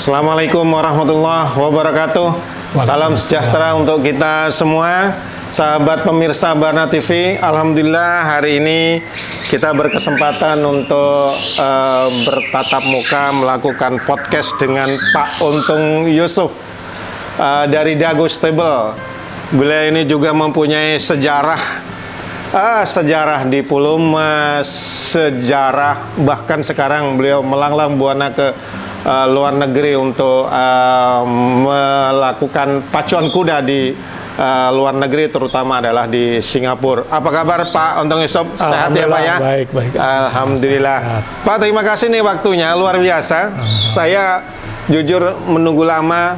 Assalamualaikum warahmatullahi wabarakatuh. Salam sejahtera untuk kita semua, sahabat pemirsa Barna TV. Alhamdulillah hari ini kita berkesempatan untuk bertatap muka melakukan podcast dengan Pak Untung Yusuf dari Dago Stable. Beliau ini juga mempunyai sejarah di Pulum, sejarah bahkan sekarang beliau melanglang buana ke luar negeri untuk melakukan pacuan kuda di luar negeri, terutama adalah di Singapura. Apa kabar Pak Untung Yusuf? Sehat ya Pak ya? Baik. Alhamdulillah. Pak, terima kasih nih waktunya, luar biasa. Saya jujur menunggu lama,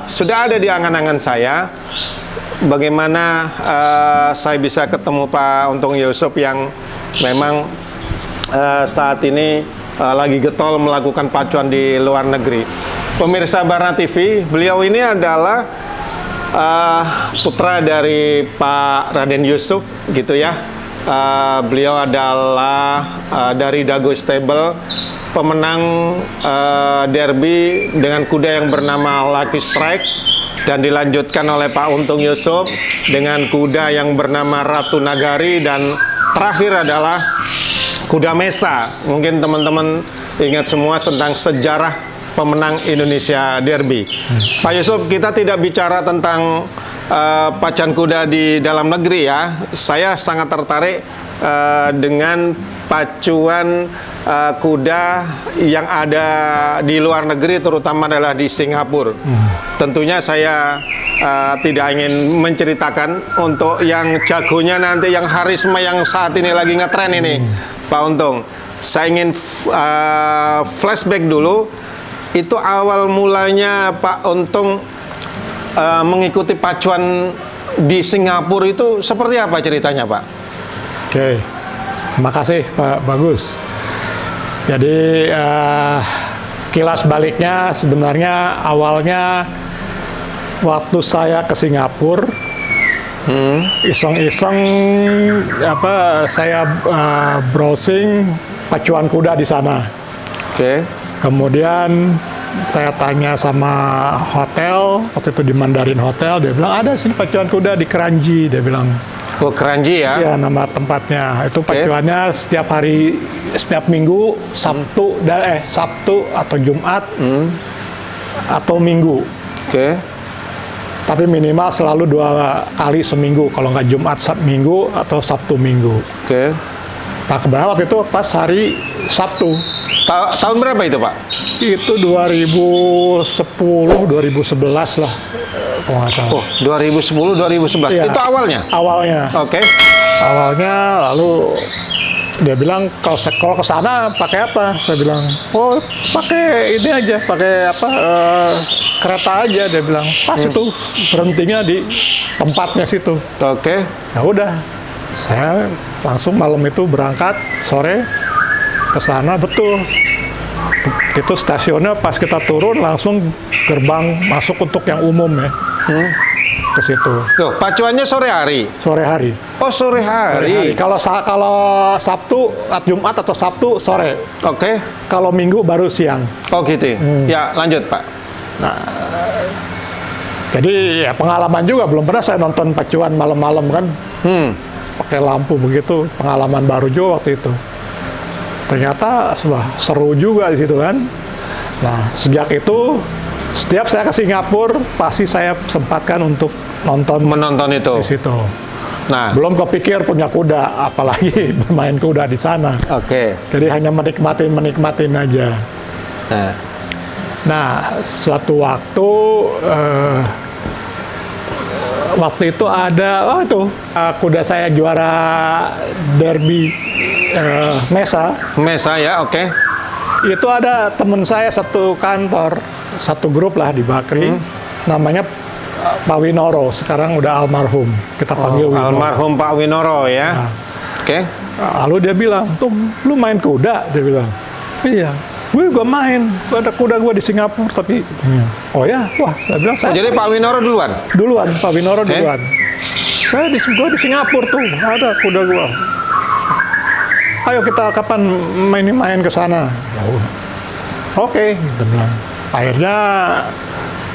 sudah ada di angan-angan saya bagaimana saya bisa ketemu Pak Untung Yusuf yang memang saat ini lagi getol melakukan pacuan di luar negeri. Pemirsa Barna TV, beliau ini adalah putra dari Pak Raden Yusuf, gitu ya. Beliau adalah dari Dago Stable, pemenang derby dengan kuda yang bernama Lucky Strike, dan dilanjutkan oleh Pak Untung Yusuf dengan kuda yang bernama Ratu Nagari, dan terakhir adalah kuda Mesa. Mungkin teman-teman ingat semua tentang sejarah pemenang Indonesia Derby. Pak Yusuf, kita tidak bicara tentang pacuan kuda di dalam negeri ya. Saya sangat tertarik dengan pacuan kuda yang ada di luar negeri, terutama adalah di Singapura. Tentunya saya tidak ingin menceritakan untuk yang jagonya nanti, yang Harisma yang saat ini lagi ngetren ini, Pak Untung. Saya ingin flashback dulu. Itu awal mulanya Pak Untung mengikuti pacuan di Singapura itu seperti apa ceritanya, Pak? Oke, terima kasih Pak Bagus. Jadi kilas baliknya sebenarnya awalnya waktu saya ke Singapura, iseng-iseng saya browsing pacuan kuda di sana. Oke. Kemudian saya tanya sama hotel, waktu itu di Mandarin Hotel, dia bilang ada sini pacuan kuda di Kranji, dia bilang. Oh, Kranji ya? Iya, nama tempatnya. Itu pacuannya setiap hari, setiap minggu, Sabtu atau Jumat atau Minggu. Oke. Tapi minimal selalu 2 kali seminggu, kalau nggak Jumat Minggu atau Sabtu Minggu. Oke. Nah, kebetulan waktu itu pas hari Sabtu. Tahun berapa itu, Pak? Itu 2010, 2011 lah, kalau nggak salah. Oh, 2010, 2011. Iya, itu awalnya? Awalnya. Oke. Awalnya, lalu dia bilang kalau ke sana pakai apa? Saya bilang, oh pakai ini aja, pakai kereta aja. Dia bilang, pas itu berhentinya di tempatnya situ. Oke. Ya udah, saya langsung malam itu berangkat, sore ke sana. Betul, itu stasiunnya pas kita turun langsung gerbang masuk untuk yang umum ya, ke situ. Tuh, pacuannya sore hari? Sore hari. Oh, sore hari. Kalau Sabtu, Jumat atau Sabtu sore. Oke. Kalau Minggu baru siang. Oh gitu. Ya, lanjut Pak. Nah, jadi ya pengalaman juga, belum pernah saya nonton pacuan malam-malam kan. Pakai lampu begitu, pengalaman baru juga waktu itu. Ternyata seru juga di situ kan. Nah, sejak itu setiap saya ke Singapura pasti saya sempatkan untuk menonton itu di situ. Nah, belum kepikir punya kuda, apalagi bermain kuda di sana. Oke. Jadi hanya menikmatin aja. Nah, suatu waktu itu ada kuda saya juara derby Mesa ya, oke. Itu ada teman saya satu kantor, satu grup lah di Bakri, namanya Pak Winoro, sekarang udah almarhum, kita panggil Winoro. Almarhum Pak Winoro ya. Nah, oke. Lalu dia bilang, tuh lu main kuda? Dia bilang, iya. Gue main, ada kuda gue di Singapura, tapi oh ya, wah, saya bilang jadi Pak Winoro duluan? Pak Winoro duluan. Gue di Singapura tuh, ada kuda gue. Ayo kita kapan main ke sana? Ya udah. Oke, gitu bilang. Akhirnya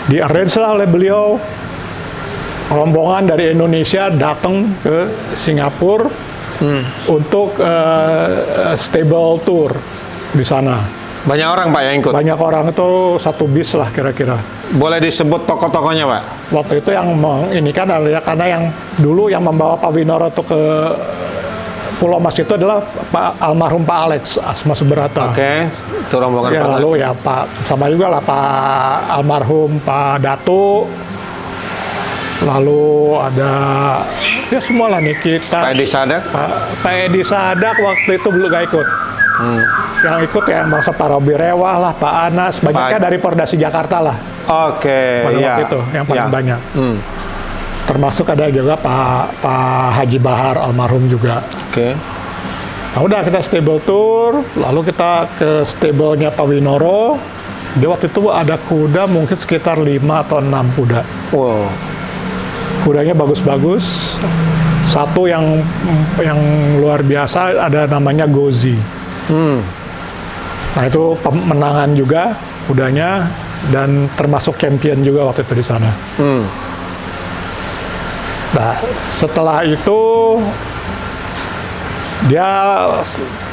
di-arrange lah oleh beliau. Rombongan dari Indonesia datang ke Singapura untuk stable tour di sana. Banyak orang Pak yang ikut? Banyak orang itu satu bis lah kira-kira. Boleh disebut tokoh-tokohnya Pak? Waktu itu yang ini kan adalah karena yang dulu yang membawa Pak Winoro itu ke Pulau Mas itu adalah almarhum Pak Alex Asma Subrata. Oke, itu rombongan Ya, Pak. lalu ya Pak sama juga lah Pak almarhum Pak Datu. Lalu ada ya semua lah nih kita. Pak Edi Sadak? Pak Edi Sadak waktu itu belum gak ikut. Yang ikut ya bangsa Pak Robi Rewah lah, Pak Anas, banyaknya dari Pordasi Jakarta lah. Oke, Pada ya. waktu itu yang paling Ya. banyak. Hmm. Termasuk ada juga Pak Haji Bahar almarhum juga. Oke. Nah udah kita stable tour, lalu kita ke stable-nya Pak Winoro. Dia waktu itu ada kuda mungkin sekitar 5 atau 6 kuda. Wow. Kudanya bagus-bagus. Satu yang luar biasa ada namanya Gozi. Nah itu pemenangan juga kudanya dan termasuk champion juga waktu itu di sana. Nah setelah itu dia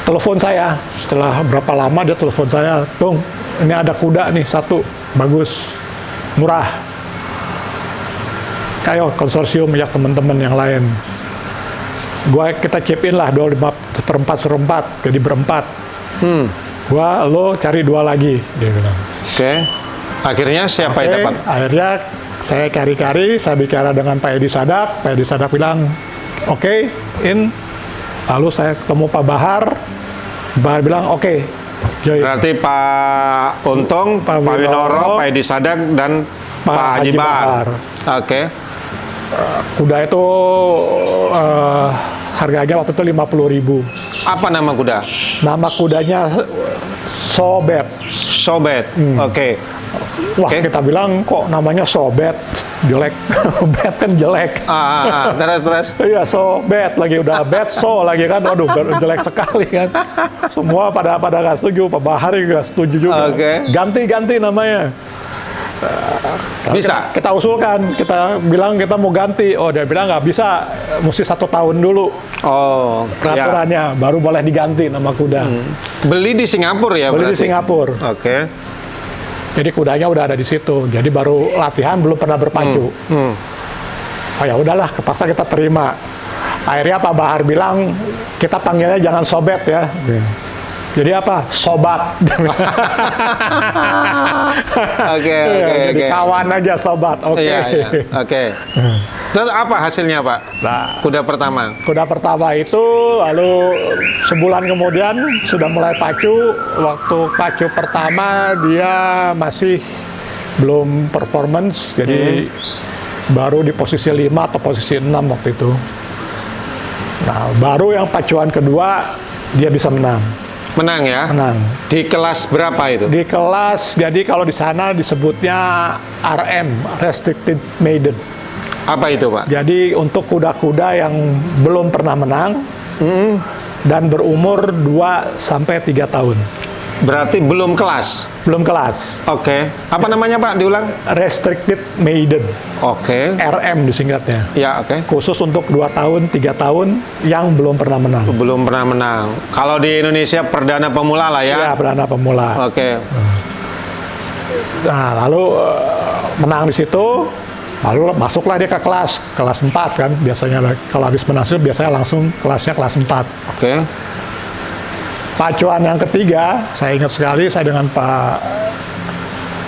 telepon saya. Setelah berapa lama dia telepon saya, Tung, ini ada kuda nih satu bagus, murah. Kayak konsorsium ya teman-teman yang lain. Kita chip in lah 25 seperempat jadi berempat. Lo cari 2 lagi dia bilang. Oke. Akhirnya siapa yang dapat? Akhirnya saya cari-cari, saya bicara dengan Pak Edi Sadak. Pak Edi Sadak bilang, oke, in. Lalu saya ketemu Pak Bahar. Bahar bilang, oke, join. Berarti Pak Untung, Pak Winoro, Pak Edi Sadak, dan Pak Haji Bahar. Oke. Kuda itu harganya waktu itu 50.000. Apa nama kuda? Nama kudanya Sobet. Sobet. Oke. Wah, kita bilang kok namanya Sobet, jelek. Bet kan jelek. Terus. Iya, Sobet lagi udah bet so lagi kan. Waduh, jelek sekali kan. Semua pada nggak setuju, Pak Bahar juga setuju juga. Oke. Ganti namanya. Bisa? Kita usulkan, kita bilang kita mau ganti. Oh, dia bilang nggak bisa, mesti 1 tahun dulu Oh, peraturannya, baru boleh diganti nama kuda. Beli di Singapura ya Beli di berarti? Singapura. Oke. Jadi kudanya udah ada di situ. Jadi baru latihan, belum pernah berpacu. Oh ya udahlah, kepaksa kita terima. Akhirnya Pak Bahar bilang, kita panggilnya jangan Sobet ya. Jadi apa? Sobat. Oke. Jadi kawan aja sobat. Oke. Iya. Oke. Terus apa hasilnya Pak? Nah, Kuda pertama? kuda pertama itu lalu sebulan kemudian sudah mulai pacu. Waktu pacu pertama dia masih belum performance, jadi baru di posisi 5 atau posisi 6 waktu itu. Nah, baru yang pacuan kedua dia bisa menang. Menang ya? Menang. Di kelas berapa itu? Di kelas, jadi kalau di sana disebutnya RM, Restricted Maiden. Apa itu Pak? Jadi untuk kuda-kuda yang belum pernah menang dan berumur 2-3 tahun. Berarti belum kelas? Belum kelas. Oke. Apa namanya Pak? Diulang? Restricted Maiden. Oke. RM disingkatnya. Ya, oke. Khusus untuk 2 tahun, 3 tahun yang belum pernah menang. Belum pernah menang. Kalau di Indonesia perdana pemula lah ya? Ya, perdana pemula. Oke. Nah, lalu menang di situ. Lalu masuklah dia ke kelas 4 kan. Biasanya kalau habis menang itu biasanya langsung kelasnya kelas 4. Oke. Pacuan yang ketiga, saya ingat sekali saya dengan Pak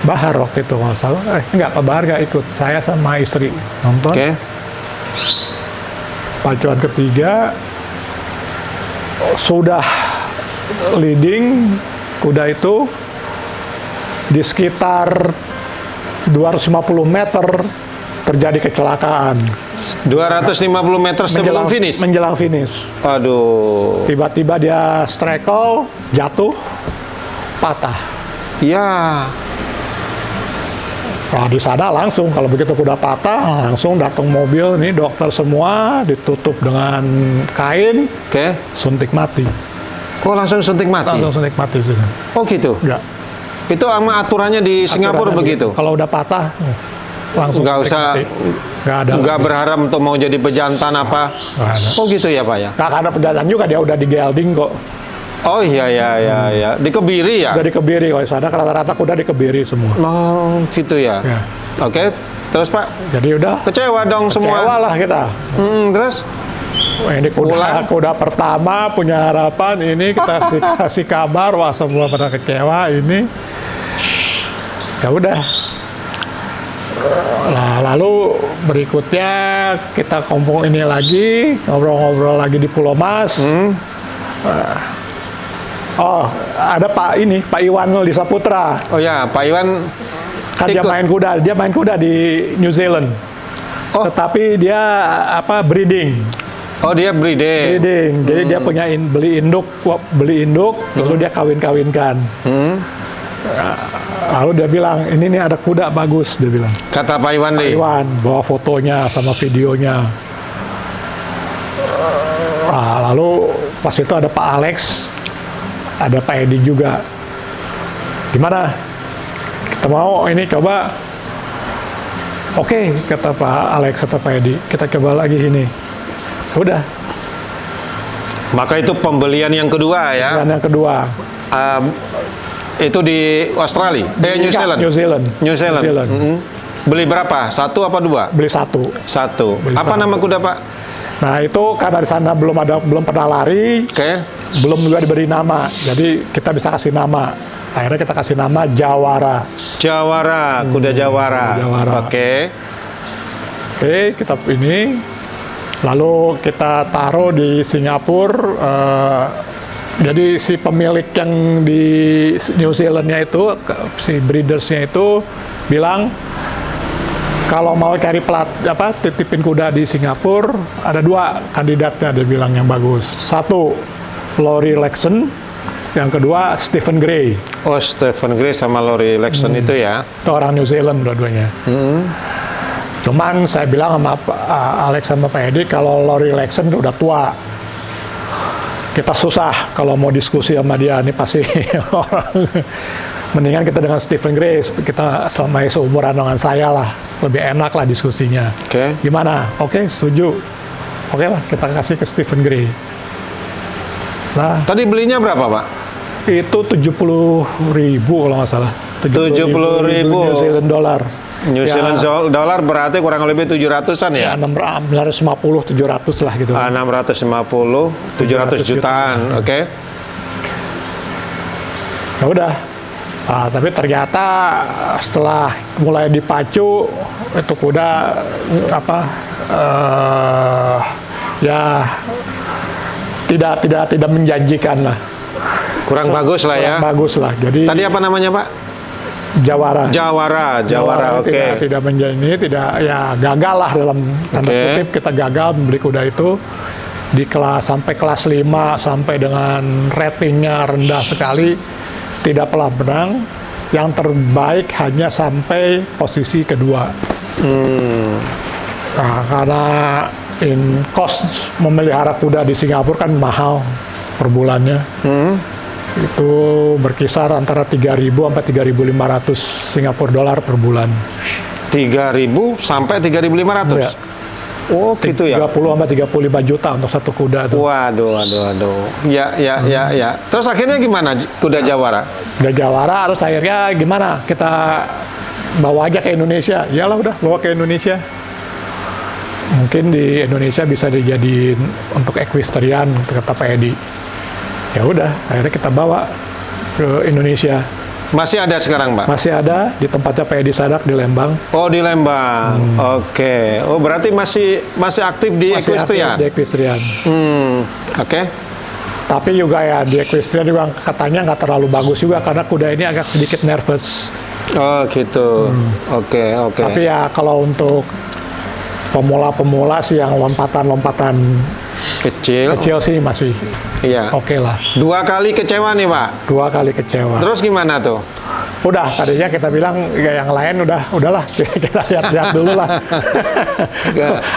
Bahar waktu itu nggak salah. Enggak, Pak Bahar nggak ikut. Saya sama istri nonton. Oke. Pacuan ketiga sudah leading kuda itu di sekitar 250 meter terjadi kecelakaan. 250 meter sebelum finish? Menjelang finish. Aduh. Tiba-tiba dia strakel, jatuh, patah. Ya. Nah, di sana langsung kalau begitu kuda patah, langsung datang mobil, ini dokter semua ditutup dengan kain, Oke. suntik mati. Oh, langsung suntik mati? Langsung suntik mati sudah. Oh gitu? Enggak. Itu sama aturannya di Singapura Aturannya begitu. Kalau udah patah, langsung Nggak usah, nggak ada. nggak lagi. berharap untuk mau jadi pejantan apa. Nggak ada. Oh gitu ya Pak ya. Nggak ada pejalan juga, dia udah di gelding kok. Oh iya ya. Di Kebiri ya. Udah dikebiri, kalau sana rata-rata kuda dikebiri semua. Oh gitu ya. Ya. Oke, terus Pak, Jadi udah kecewa dong semua. kecewa lah kita. Terus? Wah, ini Pulang. kuda pertama punya harapan, ini kita kasih kabar, wah semua pada kecewa ini. Ya udah. Nah, lalu berikutnya kita kumpul ini lagi, ngobrol-ngobrol lagi di Pulau Mas. Oh, ada Pak Iwan di Saputra. Oh ya, Pak Iwan Kan ikut. dia main kuda di New Zealand. Oh. Tetapi dia breeding. Oh dia breeding. Jadi dia punya beli induk, lalu dia kawin-kawinkan. Lalu dia bilang, ini nih ada kuda bagus, dia bilang. Kata Pak Iwan nih. Iwan bawa fotonya sama videonya. Lalu pas itu ada Pak Alex, ada Pak Edi juga. Gimana? Kita mau ini coba. Oke, kata Pak Alex atau Pak Edi, kita coba lagi ini. Udah. Maka itu pembelian yang kedua ya. Dan yang kedua, Itu di Australia? New Zealand? New Zealand. New Zealand. Beli berapa? Satu apa dua? Beli satu. Satu. Beli Apa satu. nama kuda Pak? Nah itu karena di sana belum pernah lari, Oke. belum juga diberi nama, jadi kita bisa kasih nama. Akhirnya kita kasih nama Jawara. Jawara, kuda Jawara. Jawara. Oke. Oke, kita ini, lalu kita taruh di Singapura. Jadi si pemilik yang di New Zealandnya itu, si breedersnya itu bilang, kalau mau cari titipin kuda di Singapura, ada dua kandidatnya, dia bilang yang bagus. Satu, Laurie Lexon, yang kedua Stephen Gray. Oh, Stephen Gray sama Laurie Lexon itu ya. Itu orang New Zealand dua-duanya. Cuman saya bilang sama Alex sama Pak Edi, kalau Laurie Lexon udah tua, kita susah kalau mau diskusi sama dia, ini pasti orang. Mendingan kita dengan Stephen Gray, kita sama seumuran dengan saya lah, lebih enak lah diskusinya. Oke. Gimana? Oke, setuju. Oke lah, kita kasih ke Stephen Gray. Nah, Tadi belinya berapa Pak? itu 70.000 kalau nggak salah. 70.000 New Zealand dollar. New Zealand dollar berarti kurang lebih 700-an ya? Ya, 650, 700 lah gitu. 650, 700 jutaan. Oke. Ya udah. Tapi ternyata setelah mulai dipacu, itu kuda ya tidak menjanjikan lah. Kurang bagus lah ya. Kurang bagus lah. Jadi Tadi apa namanya Pak? Jawara. Jawara, oke. Tidak menjanji, ya gagal lah dalam tanda Oke. kutip, kita gagal membeli kuda itu di sampai kelas 5, sampai dengan ratingnya rendah sekali, tidak pernah menang. Yang terbaik hanya sampai posisi kedua. Nah, karena cost memelihara kuda di Singapura kan mahal per bulannya. Itu berkisar antara 3.000 sampai 3.500 Singapura dolar per bulan. 3.000 sampai 3.500. Ya. Oh, gitu ya. 30 sampai 35 juta untuk satu kuda tuh. Waduh. Ya. Terus akhirnya gimana kuda Jawara? Udah Jawara, terus akhirnya gimana? Kita bawa aja ke Indonesia. Iyalah udah, bawa ke Indonesia. Mungkin di Indonesia bisa dijadiin untuk equestrian, kata Pak Edi. Ya udah, akhirnya kita bawa ke Indonesia. Masih ada sekarang, Pak? Masih ada di tempatnya Pak Edi Sadak di Lembang. Oh, di Lembang. Oke. Oh, berarti masih aktif di Masih equestrian. aktif di equestrian. Oke. Tapi juga ya di equestrian juga katanya nggak terlalu bagus juga karena kuda ini agak sedikit nervous. Oh, gitu. Oke. Tapi ya kalau untuk pemula-pemula sih yang lompatan-lompatan Kecil. kecil sih masih Iya. oke lah. 2 kali kecewa nih, Pak. 2 kali kecewa. Terus gimana tuh? Udah, tadinya kita bilang ya yang lain udahlah kita lihat-lihat dulu lah.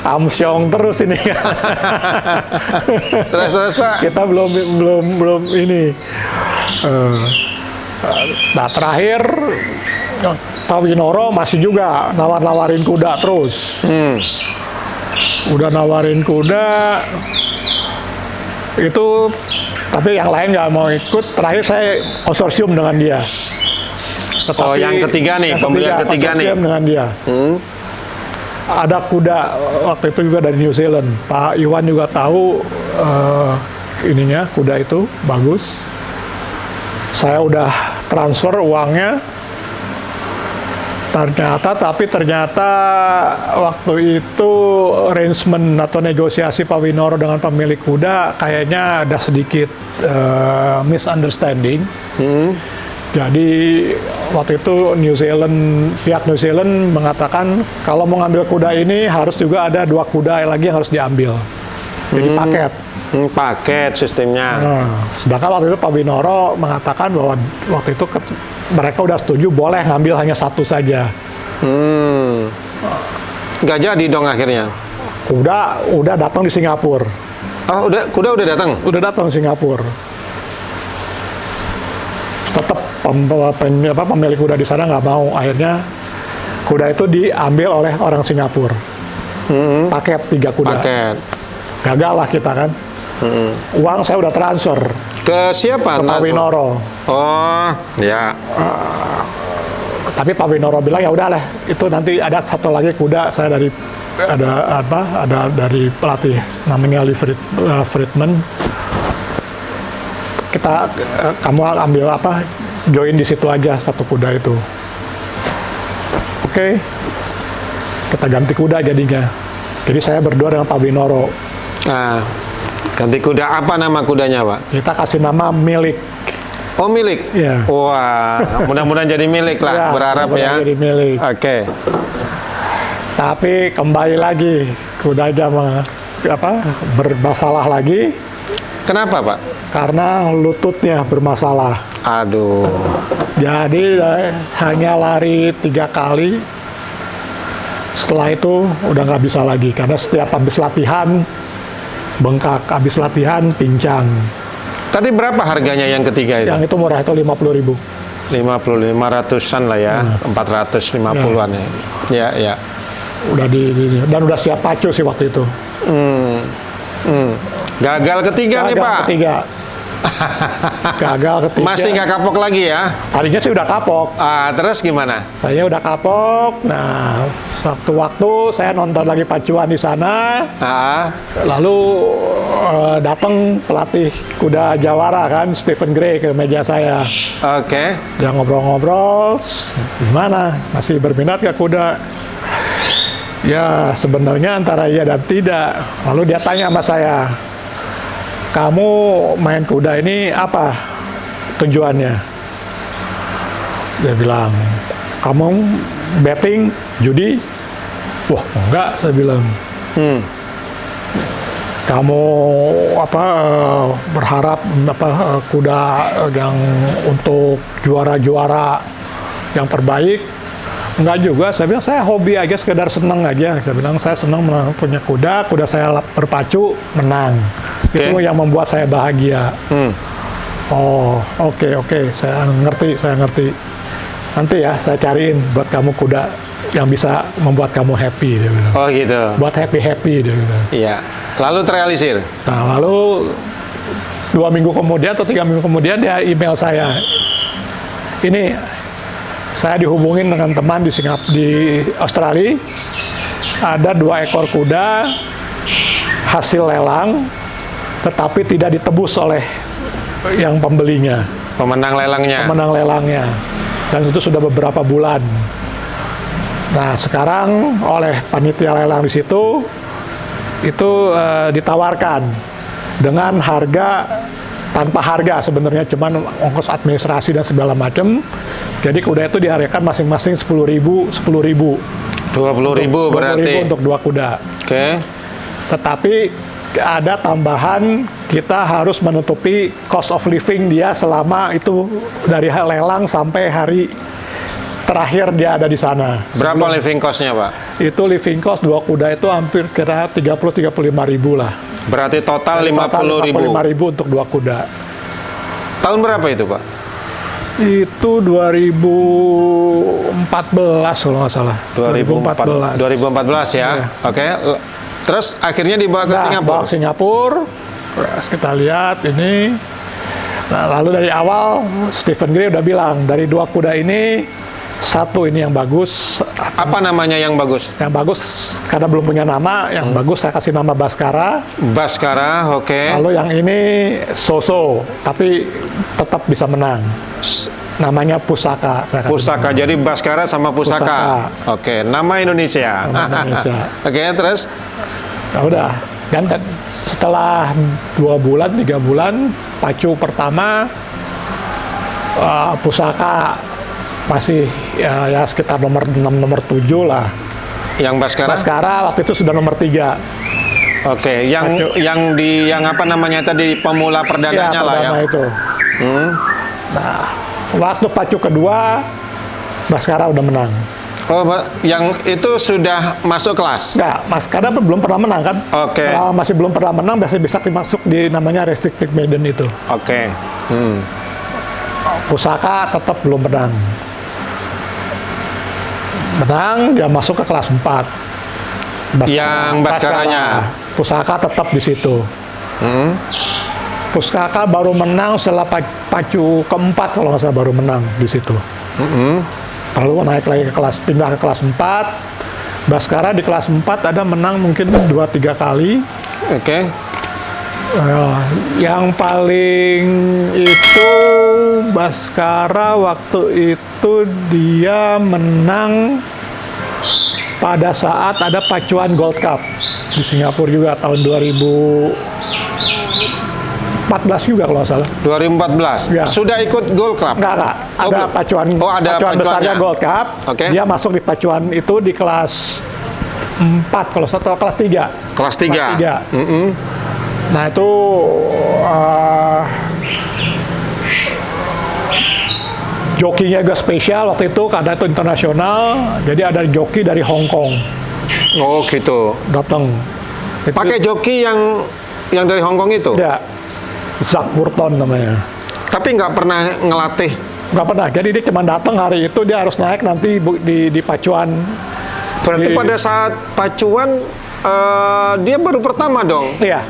Amsyong terus ini. Terus, Pak. Kita belum ini. Nah terakhir Pak Winoro masih juga nawar-nawarin kuda terus. Udah nawarin kuda itu, tapi yang lain nggak mau ikut. Terakhir saya konsorsium dengan dia. Tetapi, yang ketiga nih, pembelian ketiga nih. konsorsium dengan dia. Ada kuda waktu itu juga dari New Zealand. Pak Iwan juga tahu ininya, kuda itu bagus. Saya udah transfer uangnya. Ternyata waktu itu arrangement atau negosiasi Pak Winoro dengan pemilik kuda kayaknya ada sedikit misunderstanding. Jadi waktu itu pihak New Zealand mengatakan kalau mau ngambil kuda ini harus juga ada 2 kuda lagi yang harus diambil. Jadi paket. Paket sistemnya. Sedangkan waktu itu Pak Winoro mengatakan bahwa waktu itu mereka udah setuju boleh ngambil hanya 1 saja. Nggak jadi dong akhirnya. Kuda udah datang di Singapura. Oh, kuda udah datang? Udah datang di Singapura. Tetap pemilik kuda di sana nggak mau. Akhirnya kuda itu diambil oleh orang Singapura. Paket 3 kuda. Paket. Gagal lah kita kan. Uang saya udah transfer. Ke siapa? Ke Pak Winoro. Oh, ya. Tapi Pak Winoro bilang ya udahlah, itu nanti ada 1 lagi kuda saya ada dari pelatih namanya Lee Friedman. Kamu ambil join di situ aja 1 kuda itu. Oke. Kita ganti kuda jadinya. Jadi saya berdua dengan Pak Winoro. Ganti kuda, apa nama kudanya, Pak? Kita kasih nama Milik. Oh, Milik? Ya. Wah, mudah-mudahan jadi milik lah, Ya, berharap ya. jadi Milik. Oke. Tapi kembali lagi, kudanya bermasalah lagi. Kenapa, Pak? Karena lututnya bermasalah. Aduh. Jadi hanya lari 3 kali. Setelah itu udah nggak bisa lagi, karena setiap habis latihan bengkak, habis latihan pincang. Tadi berapa harganya yang ketiga itu? Yang itu murah, itu 50.000. 500-an lah ya, 450-an ya. Ya. Udah dan udah siap pacu sih waktu itu. Gagal ketiga nih, Pak. Gagal ketiga. Masih nggak kapok lagi ya? Tadinya sih udah kapok. Terus gimana? Saya udah kapok. Nah, waktu saya nonton lagi pacuan di sana. Lalu datang pelatih kuda Jawara kan, Stephen Gray, ke meja saya. Oke. Dia ngobrol-ngobrol, gimana? Masih berminat ke kuda? Ya, sebenarnya antara iya dan tidak. Lalu dia tanya sama saya, kamu main kuda ini apa tujuannya? Dia bilang, kamu betting, judi? Wah, enggak, saya bilang. Kamu berharap kuda yang untuk juara-juara yang terbaik? Enggak juga, saya bilang saya hobi aja, sekedar senang aja. Saya bilang saya senang punya kuda saya berpacu, menang. Itu yang membuat saya bahagia. Oh, oke, saya ngerti. Nanti ya saya cariin buat kamu kuda yang bisa membuat kamu happy, dia bilang. Oh gitu. Buat happy, dia bilang. Iya. Lalu terrealisir? Nah, lalu 2 minggu kemudian atau 3 minggu kemudian dia email saya. Ini saya dihubungin dengan teman di Australia. Ada 2 ekor kuda hasil lelang, tetapi tidak ditebus oleh yang pembelinya. Pemenang lelangnya. Dan itu sudah beberapa bulan. Nah, sekarang oleh panitia lelang di situ itu ditawarkan dengan harga tanpa harga sebenarnya, cuman ongkos administrasi dan segala macam. Jadi kuda itu dihargakan masing-masing 10.000. 20.000 berarti. 20.000 untuk 2 kuda. Oke. Tetapi ada tambahan, kita harus menutupi cost of living dia selama itu dari lelang sampai hari terakhir dia ada di sana. Berapa living cost-nya, Pak? Itu living cost 2 kuda itu hampir kira 30-35 ribu lah. Berarti total 50.000. 55.000 untuk 2 kuda. Tahun berapa itu, Pak? Itu 2014 kalau nggak salah. 2014 ya. Iya. Oke. Terus akhirnya dibawa ke Nah, Singapura. bawa ke Singapura. Terus kita lihat ini. Nah, lalu dari awal Stephen Gray udah bilang dari 2 kuda ini satu ini yang bagus. Apa namanya yang bagus? Yang bagus karena belum punya nama, yang bagus saya kasih nama Baskara. Baskara, oke. Lalu yang ini so-so, tapi tetap bisa menang. Namanya Pusaka. Saya kasih Pusaka, nama. jadi Baskara sama Pusaka. Pusaka. Oke, nama Indonesia. Nama Indonesia. Oke, terus? Nah, udah. Dan setelah 2 bulan, 3 bulan, pacu pertama Pusaka masih ya sekitar nomor 6, nomor 7 lah. Yang Baskara? Baskara waktu itu sudah nomor 3. Oke, yang apa namanya tadi pemula perdananya lah ya. Perdana itu. Hmm. Nah, waktu pacu kedua Baskara udah menang. Oh, yang itu sudah masuk kelas. Enggak, Mas, karena belum pernah menang kan. Oke. Kalau masih belum pernah menang, biasanya bisa dimasuk di namanya restricted maiden itu. Oke. Pusaka tetap belum menang. Menang, dia masuk ke kelas 4. Yang Baskaranya. Pusaka tetap di situ. Pusaka baru menang setelah pacu keempat kalau nggak salah baru menang di situ. Lalu naik lagi ke pindah ke kelas 4. Baskara di kelas 4 ada menang mungkin 2-3 kali. Oke. Yang paling itu Baskara waktu itu dia menang pada saat ada pacuan Gold Cup di Singapura juga tahun 2014 juga kalau nggak salah. 2014. Ya. Sudah ikut Gold Cup? Enggak. Oh, Ada belum. pacuan, Oh, ada pacuan besarnya pacuannya. Gold Cup. Oke. Dia masuk di pacuan itu di kelas 4 kalau satu kelas 3. Kelas 3. Nah itu jokinya juga spesial waktu itu karena itu internasional. Jadi ada joki dari Hong Kong Oh, gitu. datang. Itu Pakai joki yang dari Hong Kong itu? ya Zak Burton namanya. Tapi nggak pernah ngelatih. Nggak pernah. Jadi dia cuma datang hari itu dia harus naik nanti di pacuan. Berarti Di- pada saat pacuan dia baru pertama dong Iya,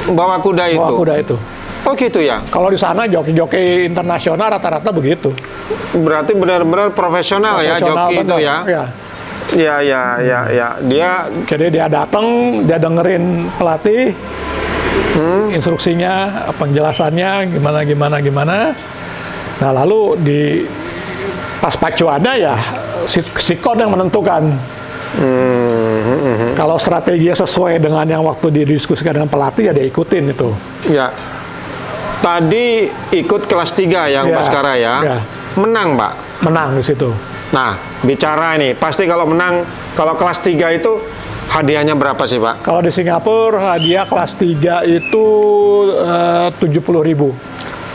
bawa kuda itu. bawa kuda itu. Oh, gitu ya. Kalau di sana joki-joki internasional rata-rata begitu. Berarti benar-benar profesional ya Profesional joki itu bener. ya. Iya. Ya. Dia Jadi dia datang, dia dengerin pelatih, instruksinya, penjelasannya, gimana. Nah lalu di pas pacuannya ya si kon yang menentukan. Kalau strateginya sesuai dengan yang waktu didiskusikan dengan pelatih ya dia ikutin itu. ya. Tadi ikut kelas 3 yang Ya, Baskara ya. ya. Menang, Pak. Menang di situ. Nah, bicara ini, pasti kalau menang, kalau kelas 3 itu hadiahnya berapa sih, Pak? Kalau di Singapura hadiah kelas 3 itu 70.000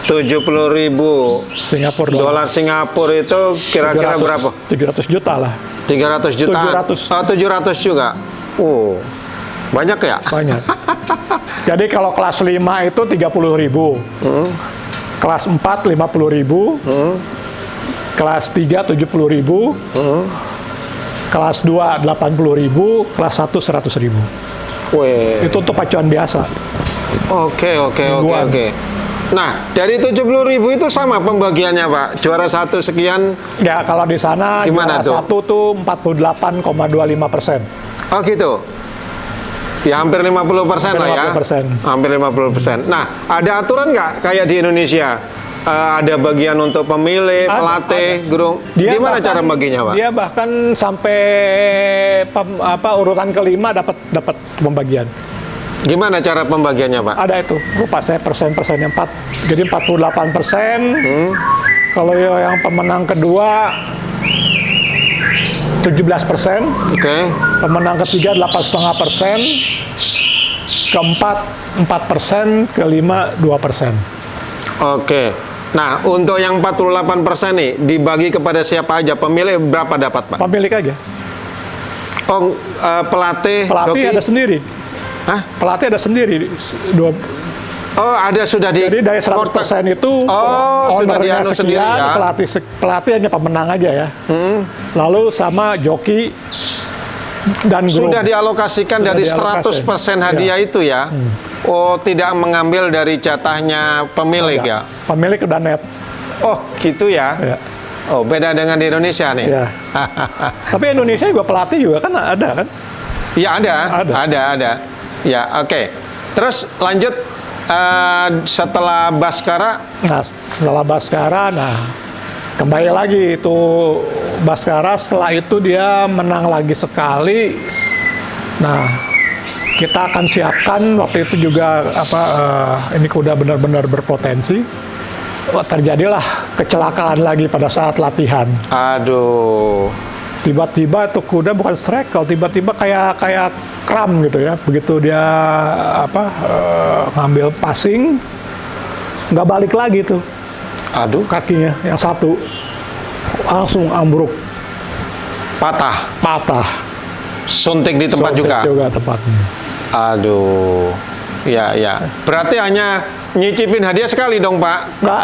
70.000 Singapura dolar Singapura itu kira-kira berapa? 300 juta lah. 300 juta? 700. Oh, 700 juga? Oh, banyak ya? Banyak. Jadi kalau kelas 5 itu 30.000. Kelas 4 50.000. Kelas 3 70.000. Kelas 2 80.000. Kelas 1 100.000. Weh. Itu untuk pacuan biasa. Oke. Ribuan. Nah, dari 70.000 itu sama pembagiannya, Pak? Juara 1 sekian? Ya kalau di sana Gimana juara tuh? 1 tuh 48,25%. Oh, gitu? Ya hampir 50% lah ya. 50%. Hampir 50%. Nah, ada aturan nggak kayak di Indonesia? Ada bagian untuk pemilih, Ada, pelatih, guru. Gimana bahkan- cara baginya, Pak? Dia bahkan sampai urutan kelima dapat pembagian. Gimana cara pembagiannya, Pak? Ada itu, lupa saya persen-persennya 4, jadi 48%. Kalau yang pemenang kedua 17%, Oke. pemenang ketiga 8,5%, keempat 4%, kelima 2%. Oke. Nah, untuk yang 48% nih dibagi kepada siapa aja? Pemilih berapa dapat, Pak? Pemilik aja. Oh, pelatih, Pelatih joki? ada sendiri. Hah? Pelatih ada sendiri. Oh, ada sudah di Jadi dari 100% itu sudah ownernya dianu sendiri sekian, ya. pelatih hanya pemenang aja ya. Lalu sama joki dan grup. Sudah dialokasikan Sudah dari dialokasi. 100% hadiah itu ya. Oh, tidak mengambil dari jatahnya pemilik ya. Pemilik udah net. Oh, gitu ya. Ya. Oh, beda dengan di Indonesia nih. Ya. Tapi Indonesia juga pelatih juga kan ada kan? Ya ada. Ya, oke. Terus lanjut setelah Baskara. Nah, setelah Baskara, kembali lagi itu Baskara. Setelah itu dia menang lagi sekali. Nah, kita akan siapkan waktu itu juga ini kuda benar-benar berpotensi. Terjadilah kecelakaan lagi pada saat latihan. Aduh. Tiba-tiba tuh kuda bukan strekel, tiba-tiba kayak kram gitu ya. Begitu dia ngambil passing, nggak balik lagi tuh Aduh, kakinya yang satu langsung ambruk, patah. suntik di tempat Sobek juga. tempatnya. Aduh. Ya. Berarti hanya nyicipin hadiah sekali dong, Pak. Nggak,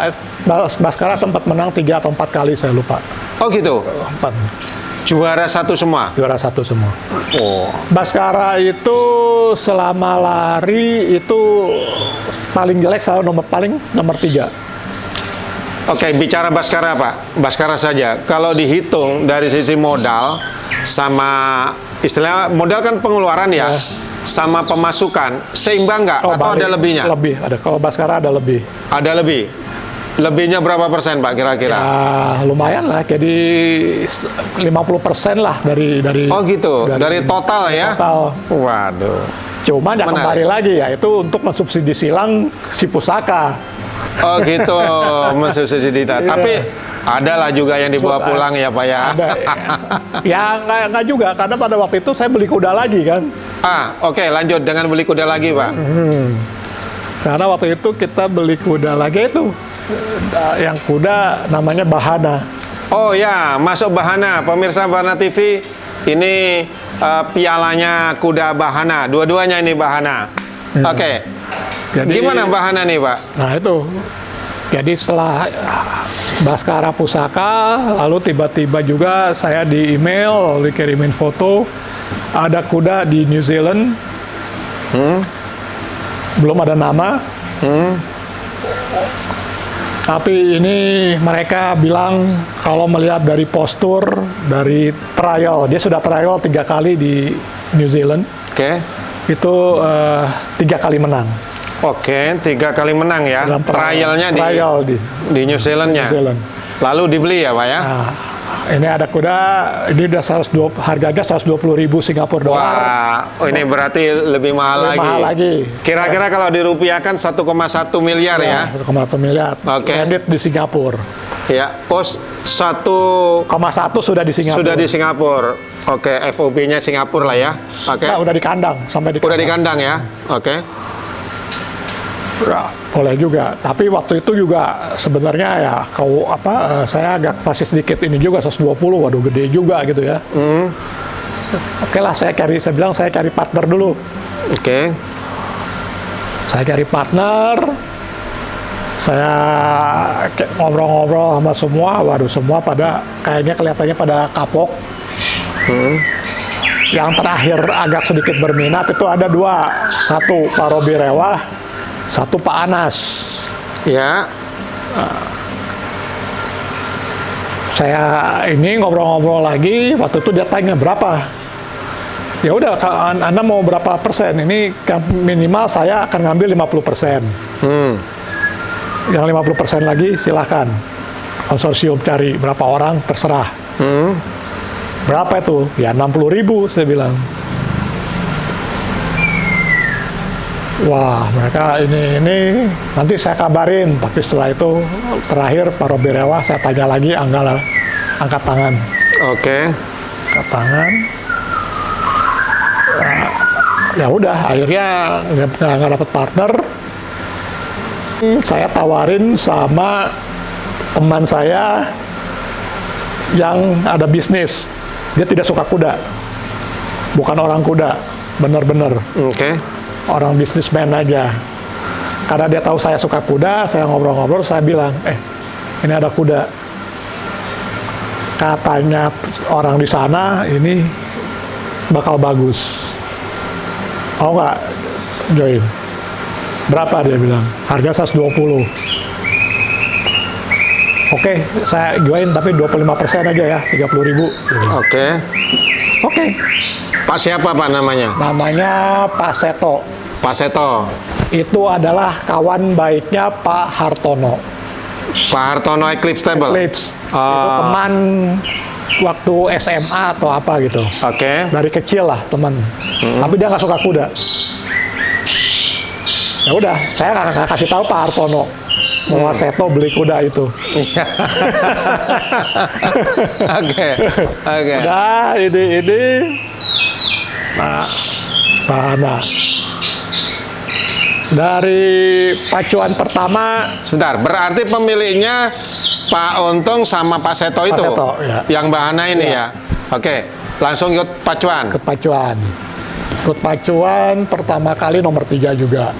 Baskara sempat menang 3 atau 4 kali, saya lupa. Oh, gitu. 4, Juara satu semua. juara 1 semua. Oh. Baskara itu selama lari itu paling jelek selalu nomor 3. Oke, bicara Baskara, Pak. Baskara saja. Kalau dihitung dari sisi modal sama istilah modal kan pengeluaran ya, sama pemasukan seimbang nggak atau ada lebihnya? Lebih, ada. Kalau Baskara ada lebih. Ada lebih. Lebihnya berapa persen, Pak, kira-kira? Lumayan lah, jadi 50% lah dari Oh gitu, dari total ya? total. Waduh. Cuma ya Menarik. kembali lagi ya, itu untuk mensubsidi silang si pusaka. Oh gitu, mensubsidi. Tapi ada lah juga yang dibawa pulang ya, Pak ya? Ada, ya nggak juga, karena pada waktu itu saya beli kuda lagi kan. Oke, lanjut dengan beli kuda lagi, Pak. Karena waktu itu kita beli kuda lagi itu, yang kuda namanya Bahana. Oh ya, masuk Bahana. Pemirsa Bahana TV, ini pialanya kuda Bahana. Dua-duanya ini Bahana. Oke. Jadi, Gimana Bahana nih, Pak? Nah itu, jadi setelah Baskara Pusaka, lalu tiba-tiba juga saya di email, dikirimin foto, ada kuda di New Zealand, belum ada nama, tapi ini mereka bilang kalau melihat dari postur, dari trial, dia sudah trial 3 kali di New Zealand, Oke. itu 3 kali menang. Oke, 3 kali menang ya. Dalam Trialnya trial di New Zealandnya. New Zealand. Lalu dibeli ya, Pak ya? Nah, ini ada kuda, ini udah harganya 120.000 Singapura dolar. Wah, ini berarti lebih mahal Lebih mahal lagi. Kira-kira kalau dirupiahkan 1,1 miliar ya? 1,1 miliar. Oke. Landed di Singapura. Ya, 1,1 sudah di Singapura. sudah di Singapura. Oke, FOB-nya Singapura lah ya. Oke. Nah, udah di kandang, sampai di Udah kandang. di kandang ya. Oke. Ya, boleh juga. Tapi waktu itu juga sebenarnya ya saya agak masih sedikit ini juga 120, waduh gede juga gitu ya. Oke lah, saya bilang saya cari partner dulu. Oke. Saya cari partner. Saya ngobrol-ngobrol sama semua, waduh semua kayaknya kelihatannya pada kapok. Yang terakhir agak sedikit berminat itu ada 2, satu Pak Robi Rewah, satu Pak Anas. Ya. Saya ini ngobrol-ngobrol lagi, waktu itu dia tanya berapa. Ya udah, Anda mau berapa persen? Ini kan minimal saya akan ngambil 50%. Yang 50% lagi silahkan. Konsorsium cari berapa orang, terserah. Berapa itu? Ya 60.000 saya bilang. Wah, mereka ini nanti saya kabarin. Tapi setelah itu terakhir Pak Robi Rewah saya tanya lagi, angkat tangan. Oke. Angkat tangan. Ya udah, akhirnya nggak dapet partner. Saya tawarin sama teman saya yang ada bisnis. Dia tidak suka kuda, bukan orang kuda, bener-bener Oke. orang bisnismen aja. karena dia tahu saya suka kuda, saya ngobrol-ngobrol, saya bilang, ini ada kuda. Katanya orang di sana ini bakal bagus. Mau nggak join? Berapa dia bilang? Harga 120. Oke, saya join tapi 25% aja ya, 30.000. Oke. Pak siapa Pak namanya? Namanya Pak Seto. Pak Seto. Itu adalah kawan baiknya Pak Hartono. Pak Hartono Eclipse Stable. Eclipse. Itu teman waktu SMA atau apa gitu. Dari kecil lah teman. Tapi dia nggak suka kuda. Ya udah, saya nggak kasih tahu Pak Hartono bahwa Seto beli kuda itu. Oke. Udah, ini. Nah, dari pacuan pertama. Sebentar, berarti pemiliknya Pak Untung sama Pak Seto itu? Pak Seto, ya. Yang bahana ini ya? Oke, langsung ikut pacuan? Ikut pacuan pertama kali nomor 3 juga.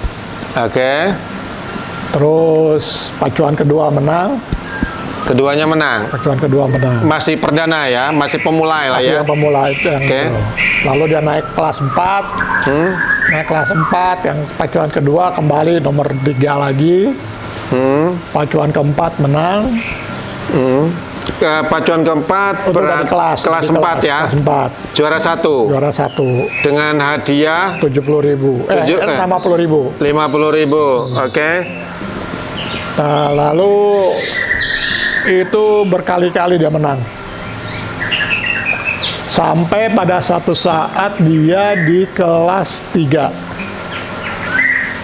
Oke. Terus pacuan kedua menang. Keduanya menang? Pacuan kedua menang. Masih perdana ya? Masih pemula lah ya? Yang pemula itu yang itu. Lalu dia naik kelas 4. Naik kelas 4, yang pacuan kedua kembali nomor 3 lagi. Pacuan keempat menang. Pacuan keempat kelas 4 ya? Kelas 4. Juara 1? Juara 1. Dengan hadiah? 70.000. 50.000. 50.000, oke. Nah, lalu itu berkali-kali dia menang. Sampai pada satu saat dia di kelas 3.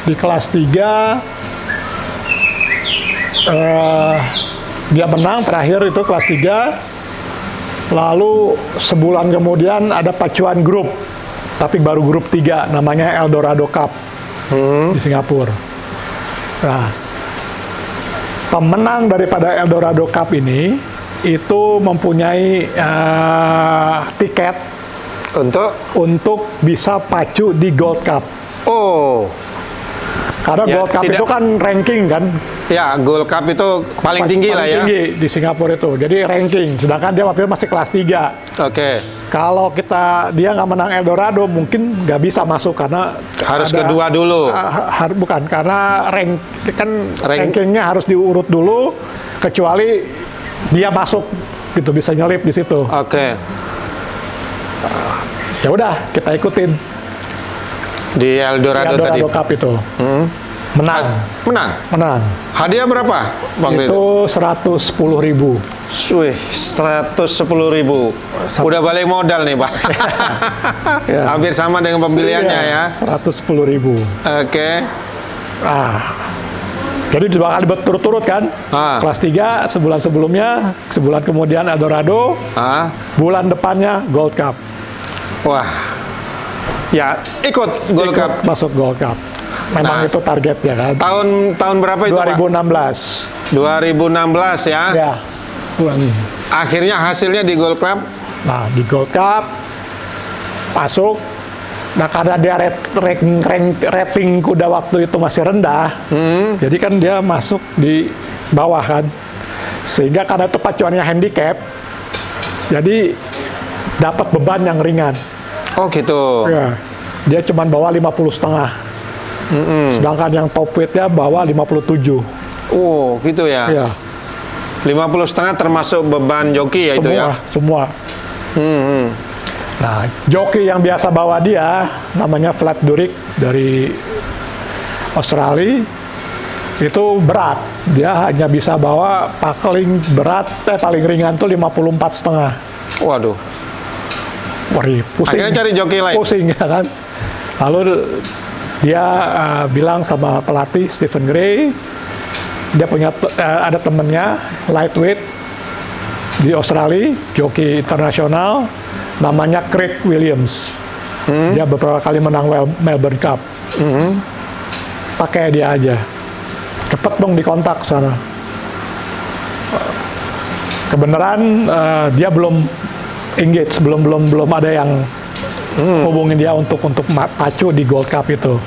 Di kelas 3 dia menang terakhir itu kelas 3. Lalu sebulan kemudian ada pacuan grup, tapi baru grup 3, namanya Eldorado Cup di Singapura. Nah, pemenang daripada Eldorado Cup ini itu mempunyai tiket untuk bisa pacu di Gold Cup. Oh. Karena Ya, Gold Cup itu kan ranking kan. Ya, Gold Cup itu paling tinggi lah ya. Paling tinggi di Singapura itu. Jadi ranking. Sedangkan dia waktu itu masih kelas 3. Oke. Kalau dia nggak menang Eldorado, mungkin nggak bisa masuk karena harus kedua dulu. Bukan, karena rankingnya harus diurut dulu, kecuali dia masuk gitu, bisa nyelip di situ. Oke. Ya udah, kita ikutin Di Eldorado tadi. Cup itu. Menang. Menang. Hadiah berapa waktu itu? Itu 110.000. Wih, 110.000. Udah balik modal nih, Pak. Ya. Hampir sama dengan pembeliannya ya. 110.000. Oke. Jadi 2 kali berturut-turut kan. Kelas 3 sebulan sebelumnya, sebulan kemudian Eldorado, bulan depannya Gold Cup. Wah. Ya, ikut Gold Cup. Masuk Gold Cup. Memang itu targetnya kan. Tahun berapa itu, 2016. Pak? 2016 ya. Ya. Akhirnya hasilnya di Gold Cup. Nah, di Gold Cup masuk. Nah, karena dia rating kuda waktu itu masih rendah, jadi kan dia masuk di bawah kan. Sehingga karena itu pacuannya handicap, jadi dapat beban yang ringan. Oh gitu. Ya, dia cuma bawa 50,5. Sedangkan yang top weight-nya bawa 57. Oh, gitu ya. Iya. 50,5 termasuk beban joki ya itu ya. Semua. Nah, joki yang biasa bawa dia namanya Flat Durik dari Australia. Itu berat. Dia hanya bisa bawa paling ringan tuh 54,5. Waduh. Pusing. Akhirnya cari joki lain. Pusing ya kan. Lalu dia bilang sama pelatih Stephen Gray, dia punya ada temennya lightweight di Australia, joki internasional, namanya Craig Williams. Dia beberapa kali menang Melbourne Cup. Pakai dia aja. Cepet dong dikontak sana. Kebenaran dia belum engage, belum ada yang hubungin dia untuk pacu di Gold Cup itu.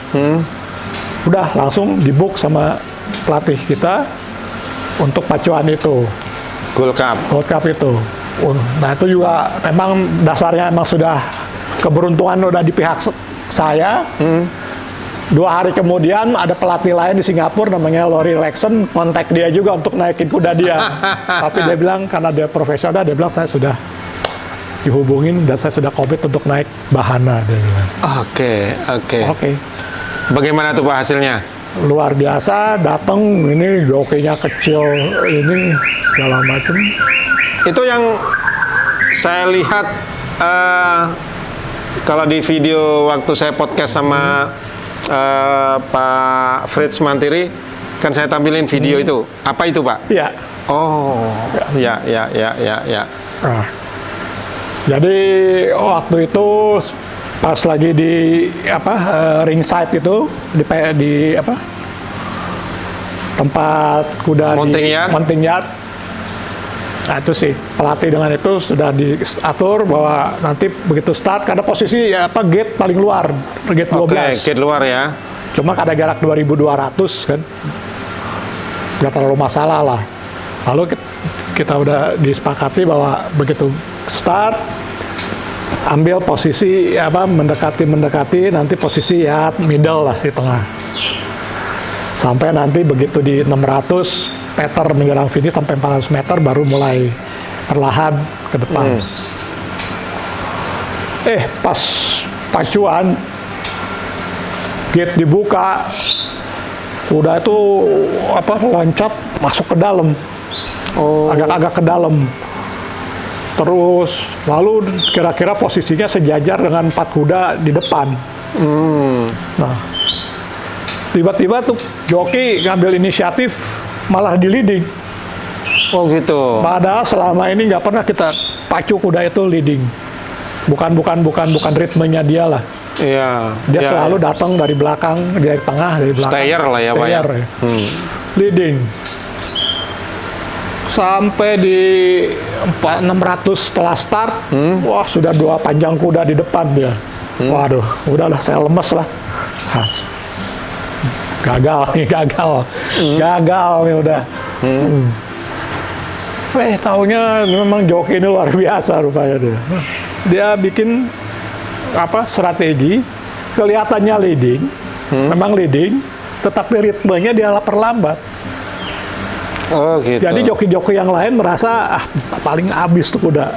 Udah langsung dibook sama pelatih kita untuk pacuan itu, Gold Cup. Gold Cup itu. Nah itu juga memang dasarnya emang sudah keberuntungan udah di pihak saya. 2 hari kemudian ada pelatih lain di Singapura namanya Lori Lexon, kontak dia juga untuk naikin kuda dia. Tapi dia bilang karena dia profesional, dia bilang saya sudah dihubungin dan saya sudah komit untuk naik Bahana, dia bilang. Oke. Bagaimana tuh Pak hasilnya? Luar biasa, datang ini jokinya kecil, ini segala macam. Itu yang saya lihat kalau di video waktu saya podcast sama Pak Fritz Mantiri, kan saya tampilin video itu. Apa itu Pak? Iya. Oh, ya. Nah, jadi waktu itu pas lagi di ringside itu di tempat kuda mounting yard. Nah itu sih pelatih dengan itu sudah diatur bahwa nanti begitu start karena posisi gate paling luar, gate 12. Oke, gate luar ya. Cuma ada jarak 2.200 kan, nggak terlalu masalah lah. Lalu kita udah disepakati bahwa begitu start ambil posisi mendekati nanti posisi ya middle lah di tengah. Sampai nanti begitu di 600 meter menjelang finish sampai 400 meter baru mulai perlahan ke depan. Pas pacuan gate dibuka, kuda itu loncat masuk ke dalam. Agak-agak ke dalam. Terus lalu kira-kira posisinya sejajar dengan 4 kuda di depan. Nah, tiba-tiba tuh joki ngambil inisiatif malah di leading. Oh gitu. Padahal selama ini nggak pernah kita pacu kuda itu leading. Bukan ritmenya dia lah. Iya. Dia selalu datang dari belakang, dari tengah, dari belakang. Stayer lah ya Pak ya. Leading. Sampai di 600 setelah start, wah sudah 2 panjang kuda di depan dia. Waduh, udahlah saya lemes lah. Gagal nih udah. Taunya memang joki ini luar biasa rupanya dia. Dia bikin strategi, kelihatannya leading, memang leading, tetapi ritmenya dia perlambat. Oh gitu. Jadi joki-joki yang lain merasa paling habis tuh kuda.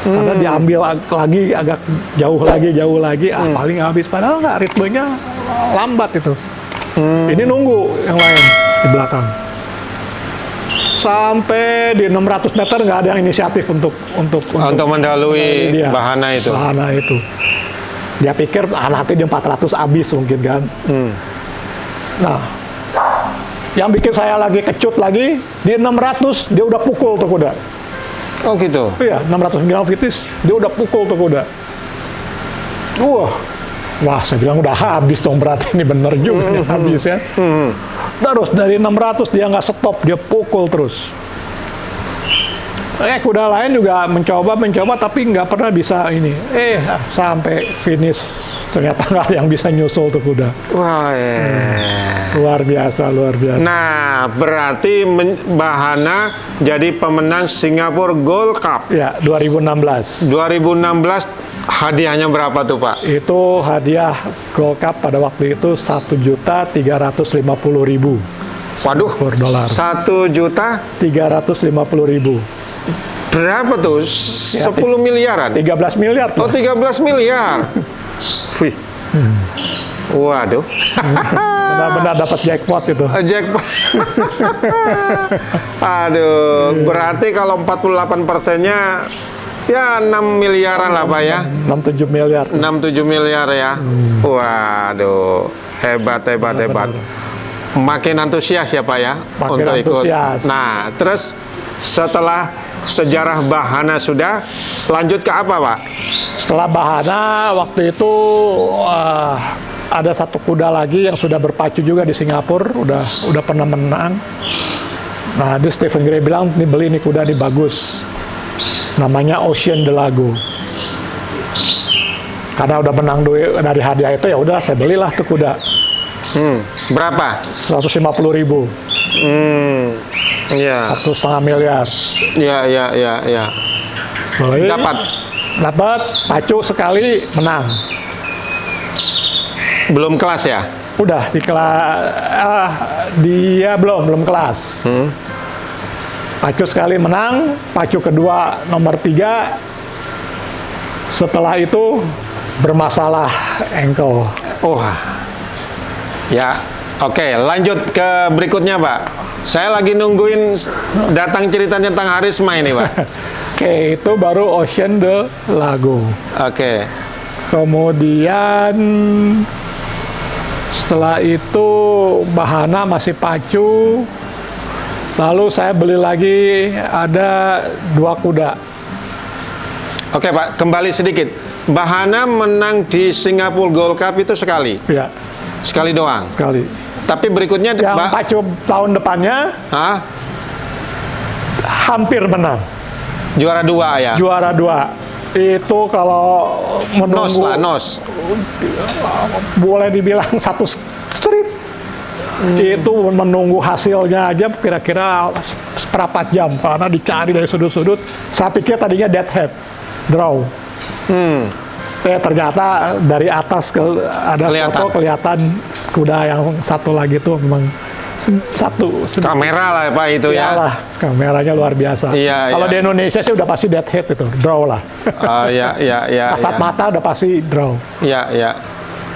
Karena diambil lagi agak jauh lagi, paling habis. Padahal nggak, ritmenya lambat itu. Ini nunggu yang lain di belakang. Sampai di 600 meter nggak ada yang inisiatif untuk mendahului Bahana itu. Bahana itu. Dia pikir nanti di 400 habis mungkin kan. Nah, yang bikin saya lagi kecut lagi di 600 dia udah pukul tuh kuda. Oh gitu. Iya, 609 finish dia udah pukul tuh kuda. Wah, saya bilang udah habis dong, berarti ini bener juga nih habis ya. Terus dari 600 dia nggak stop, dia pukul terus. Kuda lain juga mencoba tapi nggak pernah bisa ini. Sampai finish ternyata nggak ada yang bisa nyusul tuh kuda. Wah, luar biasa. Nah, berarti Bahana jadi pemenang Singapore Gold Cup. Ya, 2016. 2016 hadiahnya berapa tuh Pak? Itu hadiah Gold Cup pada waktu itu 1.350.000. Waduh, $1 juta 350.000. Berapa tuh? 10 miliaran? 13 miliar tuh. Oh, 13 miliar. Wih. Waduh. Benar-benar dapat jackpot itu. Jackpot. Aduh, berarti kalau 48%-nya ya 6 miliaran lah Pak ya. 6-7 miliar. 6-7 miliar ya. Waduh, hebat. Makin antusias ya Pak ya untuk ikut. Nah, terus setelah sejarah Bahana sudah, lanjut ke apa Pak? Setelah Bahana waktu itu ada satu kuda lagi yang sudah berpacu juga di Singapura, udah pernah menang. Nah, dia Stephen Gray bilang, "Nih beli nih kuda, nih bagus." Namanya Ocean Delago. Karena udah menang duit dari hadiah itu, ya udah saya belilah tuh kuda. Berapa? 150.000, Iya. 1,5 miliar. Ya. Beli, Dapat. pacu sekali menang. Belum kelas ya? Udah di kelas, dia belum kelas. Pacu sekali menang, pacu kedua nomor 3. Setelah itu bermasalah ankle. Oh, ya. Oke, lanjut ke berikutnya, Pak. Saya lagi nungguin datang ceritanya tentang Harisma ini, Pak. Oke, itu baru Ocean de Lago. Oke. Kemudian setelah itu Bahana masih pacu. Lalu saya beli lagi ada 2 kuda. Oke, Pak, kembali sedikit. Bahana menang di Singapore Gold Cup itu sekali. Ya, Sekali doang. sekali. Tapi berikutnya Yang pacu tahun depannya Hah? hampir menang. Juara 2 ya. Juara 2. Itu kalau Nos menunggu lah, nos. boleh dibilang satu strip. Itu menunggu hasilnya aja kira-kira seperempat jam karena dicari dari sudut-sudut. Saya pikir tadinya dead head, draw. Ternyata dari atas ada foto kelihatan kuda yang satu lagi tuh memang satu. Kamera lah Pak itu ya. Iyalah, kameranya luar biasa. Iya, Kalau iya. di Indonesia sih udah pasti dead head itu, draw lah. Oh ya. Kasat mata udah pasti draw. Ya.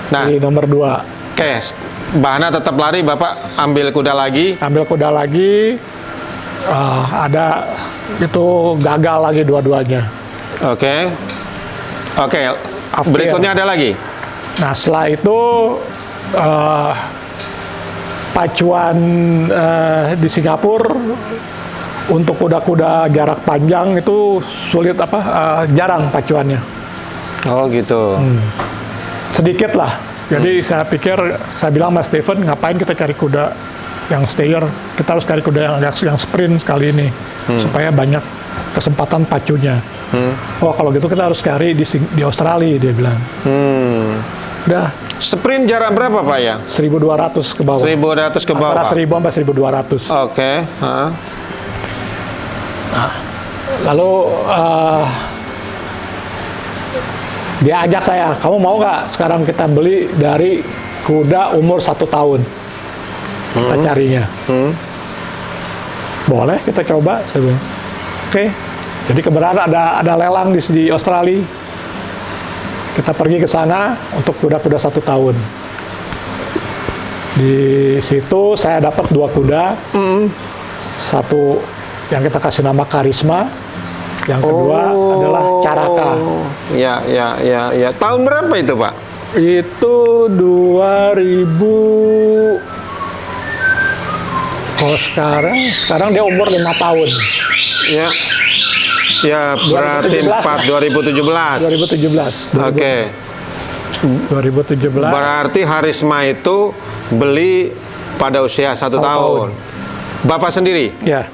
Nah, Di nomor 2. oke. Bahana tetap lari, Bapak ambil kuda lagi. Ambil kuda lagi, ada itu gagal lagi dua-duanya. Oke. After. Berikutnya ada lagi. Nah setelah itu pacuan di Singapura untuk kuda-kuda jarak panjang itu sulit jarang pacuannya. Oh gitu. Sedikit lah. Jadi saya bilang sama Steven, ngapain kita cari kuda yang stayer? Kita harus cari kuda yang sprint sekali ini supaya banyak kesempatan pacunya. Oh kalau gitu kita harus cari di Australia, dia bilang. Udah. Sprint jarak berapa Pak ya? 1.200 ke bawah. 1.200 ke bawah. Antara 1.000 sampai 1.200. Oke. Lalu dia ajak saya, kamu mau nggak sekarang kita beli dari kuda umur 1 tahun? Kita carinya. Boleh kita coba, saya bilang. Oke. Jadi kebetulan ada lelang di Australia. Kita pergi ke sana untuk kuda-kuda 1 tahun. Di situ saya dapat 2 kuda. Satu yang kita kasih nama Karisma, yang kedua adalah Caraka. Ya. Tahun berapa itu Pak? Itu 2000. Oh sekarang dia umur 5 tahun. Ya berarti 2017. 2017. Oke. 2017. Berarti Harisma itu beli pada usia 1 tahun. Bapak sendiri? Ya.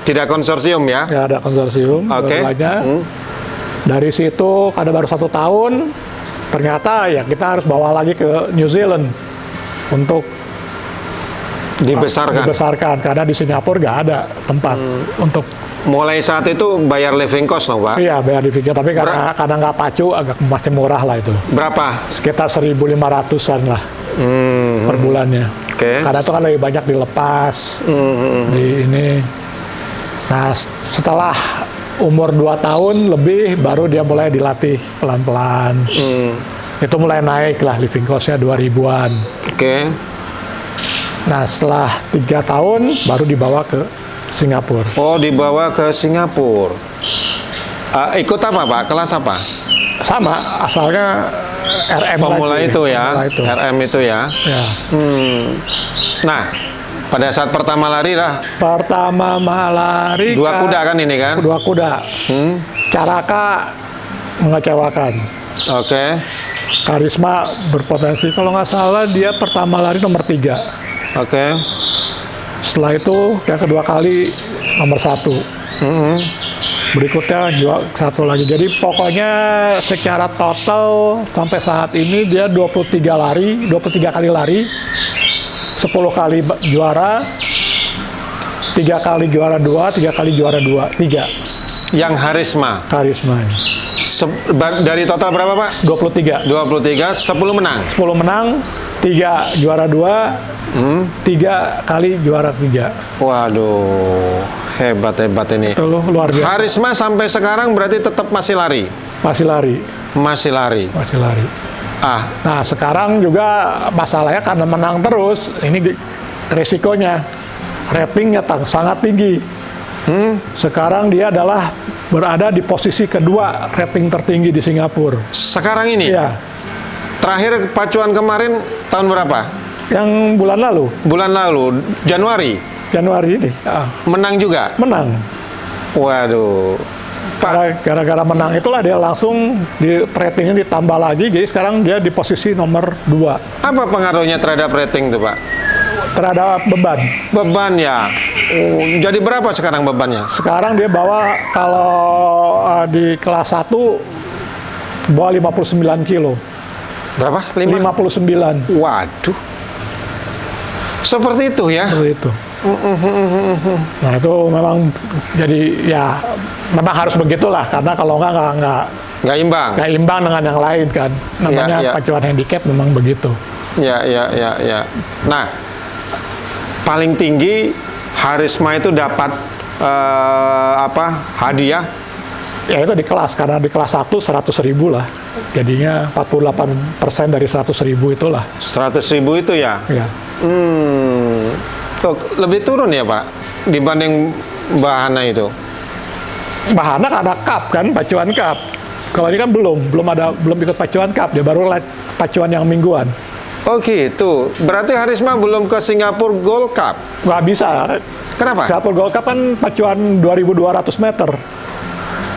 Tidak konsorsium ya? Ya ada konsorsium. Oke. Dari situ ada baru 1 tahun. Ternyata ya kita harus bawa lagi ke New Zealand untuk dibesarkan karena di Singapura nggak ada tempat untuk. Mulai saat itu bayar living cost loh Pak? Iya bayar living cost, tapi karena nggak pacu agak masih murah lah itu. Berapa? Sekitar 1.500-an lah per bulannya. Oke. Karena itu kan lebih banyak dilepas di ini. Nah setelah umur 2 tahun lebih baru dia mulai dilatih pelan-pelan. Itu mulai naik lah living cost-nya 2.000-an. Oke. Nah setelah 3 tahun baru dibawa ke Singapura. Oh dibawa ke Singapura. Ikut apa Pak? Kelas apa? Sama, asalnya RM Pemula lagi. itu ya? Pemula itu. RM itu ya? Ya. Nah, pada saat pertama lari lah. Pertama lari 2 kuda kan ini kan? 2 kuda. Caraka mengecewakan. Oke. Karisma berpotensi. Kalau nggak salah dia pertama lari nomor 3. Oke. Setelah itu yang kedua kali nomor 1. Berikutnya satu lagi. Jadi pokoknya secara total sampai saat ini dia 23 kali lari, 10 kali juara, 3 kali juara 2, 3 kali juara 2, 3. Yang Harisma. Karisma. Dari total berapa, Pak? 23. 23, 10 menang. 10 menang, 3 juara 2, 3 kali juara 3. Waduh, hebat ini. Itu luar biasa. Harisma sampai sekarang berarti tetap masih lari? Masih lari. Masih lari. Masih lari. Ah, Nah, sekarang juga masalahnya karena menang terus, ini resikonya. Ratingnya sangat tinggi. Sekarang dia adalah berada di posisi kedua rating tertinggi di Singapura. sekarang ini? Iya. Terakhir pacuan kemarin tahun berapa? Yang bulan lalu, Bulan lalu, Januari. Januari ini, Menang juga? menang. Waduh. Gara-gara menang itulah dia langsung di ratingnya ditambah lagi, jadi sekarang dia di posisi nomor 2 Apa pengaruhnya terhadap rating tuh, Pak? terhadap beban. Beban ya? Oh, jadi berapa sekarang bebannya? Sekarang dia bawa kalau di kelas 1 bawa 59 kilo. Berapa? 59 Waduh. Seperti itu ya? seperti itu. Nah itu memang jadi ya memang harus begitulah karena kalau Nggak imbang? nggak imbang dengan yang lain kan. Namanya Ya. pacuan handicap memang begitu. Ya. Nah, paling tinggi Harisma itu dapat hadiah? Ya itu di kelas, karena di kelas 1 100.000 lah. Jadinya 48% dari 100.000 itulah. 100.000 itu ya? Ya. Kok lebih turun ya, Pak, dibanding Mbak Hana itu? Bahana karena cup kan, pacuan cup. Kalau ini kan belum ikut pacuan cup, dia baru pacuan yang mingguan. Oh gitu, berarti Harisma belum ke Singapura Gold Cup? Nggak bisa. Kenapa? Singapura Gold Cup kan pacuan 2.200 meter.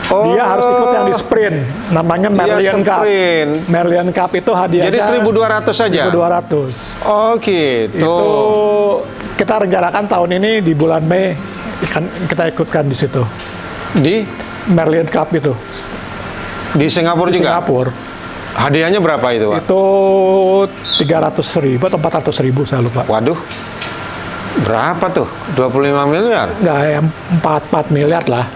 Oh, Dia harus ikut yang di sprint, namanya Merlion Cup. sprint. Merlion Cup itu hadiahnya Jadi 1.200 saja? 1.200. Oh gitu. Itu kita rencanakan tahun ini di bulan Mei kita ikutkan di situ. Di Merlion Cup itu. di Singapura Di juga? Singapura. Hadiahnya berapa itu, Pak? Itu 300.000 atau 400.000 saya lupa. Waduh, berapa tuh? 25 miliar? Nggak, ya 4 miliar lah.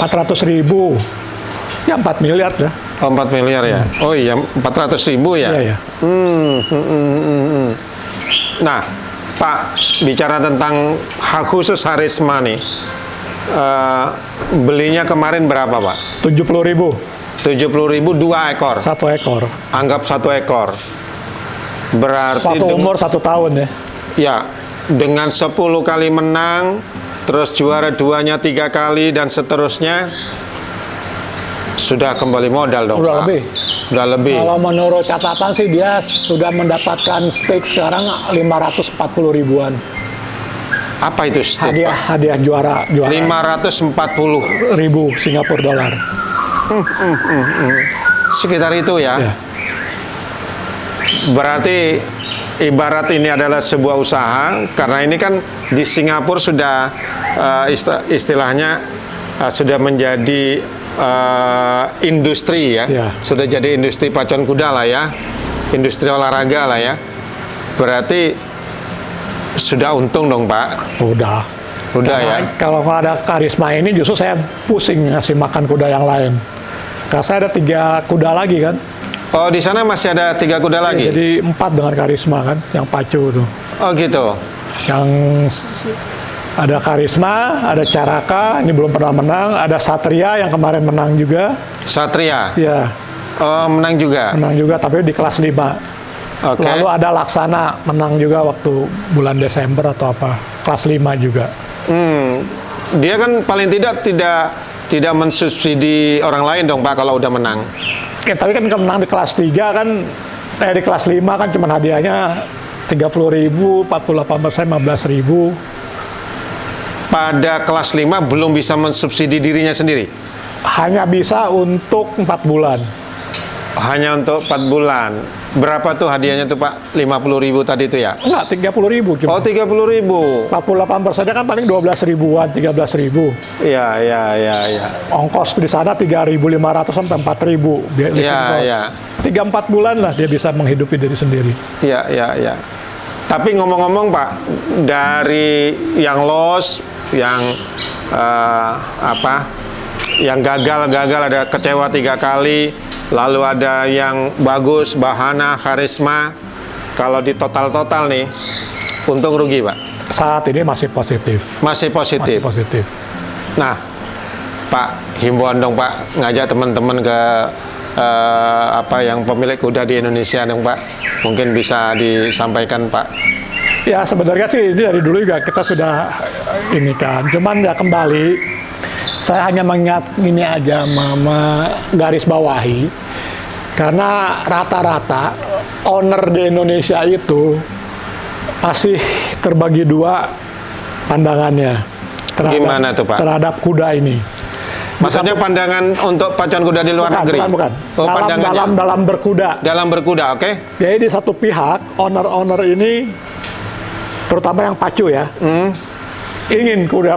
400.000. Ya 4 miliar lah. Oh, 4 miliar ya? Oh iya, 400.000 ya? Iya, ya. Nah, Pak, bicara tentang khusus Harisma nih, belinya kemarin berapa, Pak? 70.000 70.000 2 ekor. 1 ekor. Anggap 1 ekor. Berarti Waktu umur 1 tahun ya. ya, dengan 10 kali menang, terus juara 2-nya 3 kali dan seterusnya, sudah kembali modal dong, Udah Pak. lebih. Udah lebih. Kalau menurut catatan sih dia sudah mendapatkan stake sekarang 540 ribuan. Apa itu stake, Pak? Hadiah juara 540. ribu Singapura dolar. Sekitar itu ya. Ya. Berarti ibarat ini adalah sebuah usaha, karena ini kan di Singapura sudah istilahnya sudah menjadi industri ya. Ya. Sudah jadi industri pacuan kuda lah ya, industri olahraga lah ya. Berarti sudah untung dong, Pak. Udah Ya. Kalau ada Karisma ini justru saya pusing ngasih makan kuda yang lain. Karena saya ada 3 kuda lagi kan. Oh, di sana masih ada 3 kuda lagi? Jadi 4 dengan Karisma kan, yang pacu tuh. Oh gitu. Yang ada Karisma, ada Caraka, ini belum pernah menang, ada Satria yang kemarin menang juga. Satria. Ya, Oh, menang juga. menang juga tapi di kelas 5. Oke. Lalu ada Laksana menang juga waktu bulan Desember atau apa, kelas 5 juga. Dia kan paling tidak mensubsidi orang lain dong, Pak, kalau udah menang. Ya, tapi kan menang di kelas 3 kan, di kelas 5 kan cuma hadiahnya 30.000, 48%, 15.000. Pada kelas 5 belum bisa mensubsidi dirinya sendiri. Hanya bisa untuk 4 bulan. Hanya untuk 4 bulan. Berapa tuh hadiahnya tuh Pak? 50.000 tadi itu ya? Enggak, 30.000 cuma. Oh, 30.000. 48%-nya kan paling 12 ribuan, 13.000. Iya, iya, iya, iya. Ongkos di sana 3.500 sampai 4.000. Iya, iya. 3-4 bulan lah dia bisa menghidupi diri sendiri. Iya, iya, iya. Tapi ngomong-ngomong Pak, dari yang loss, yang yang gagal ada kecewa 3 kali, lalu ada yang bagus, Bahana, Karisma. Kalau di total nih, untung rugi Pak? Saat ini masih positif. Masih positif. Masih positif. Nah, Pak, himbauan dong Pak, ngajak teman-teman ke yang pemilik kuda di Indonesia dong Pak. Mungkin bisa disampaikan Pak. Ya sebenarnya sih ini dari dulu juga kita sudah ini kan, cuman ya kembali saya hanya mengingat ini aja garis bawahi, karena rata-rata owner di Indonesia itu masih terbagi dua pandangannya Gimana tuh Pak? terhadap kuda ini. Maksudnya pandangan untuk pacuan kuda di luar negeri? Bukan. Oh, pandangannya Dalam berkuda. dalam berkuda, oke? Jadi di satu pihak owner ini, terutama yang pacu ya, ingin kuda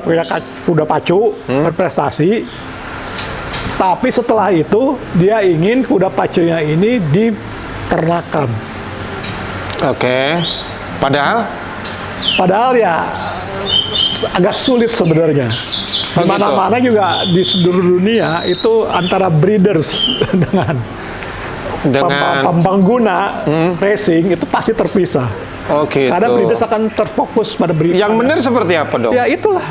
pacu berprestasi, tapi setelah itu dia ingin kuda pacunya ini diternakan. Oke. Padahal ya agak sulit sebenarnya. Di mana-mana juga di seluruh dunia itu antara breeders dengan pengguna racing itu pasti terpisah. Oh gitu. Karena breeders akan terfokus pada breeders. Yang benar seperti apa dong? Ya itulah.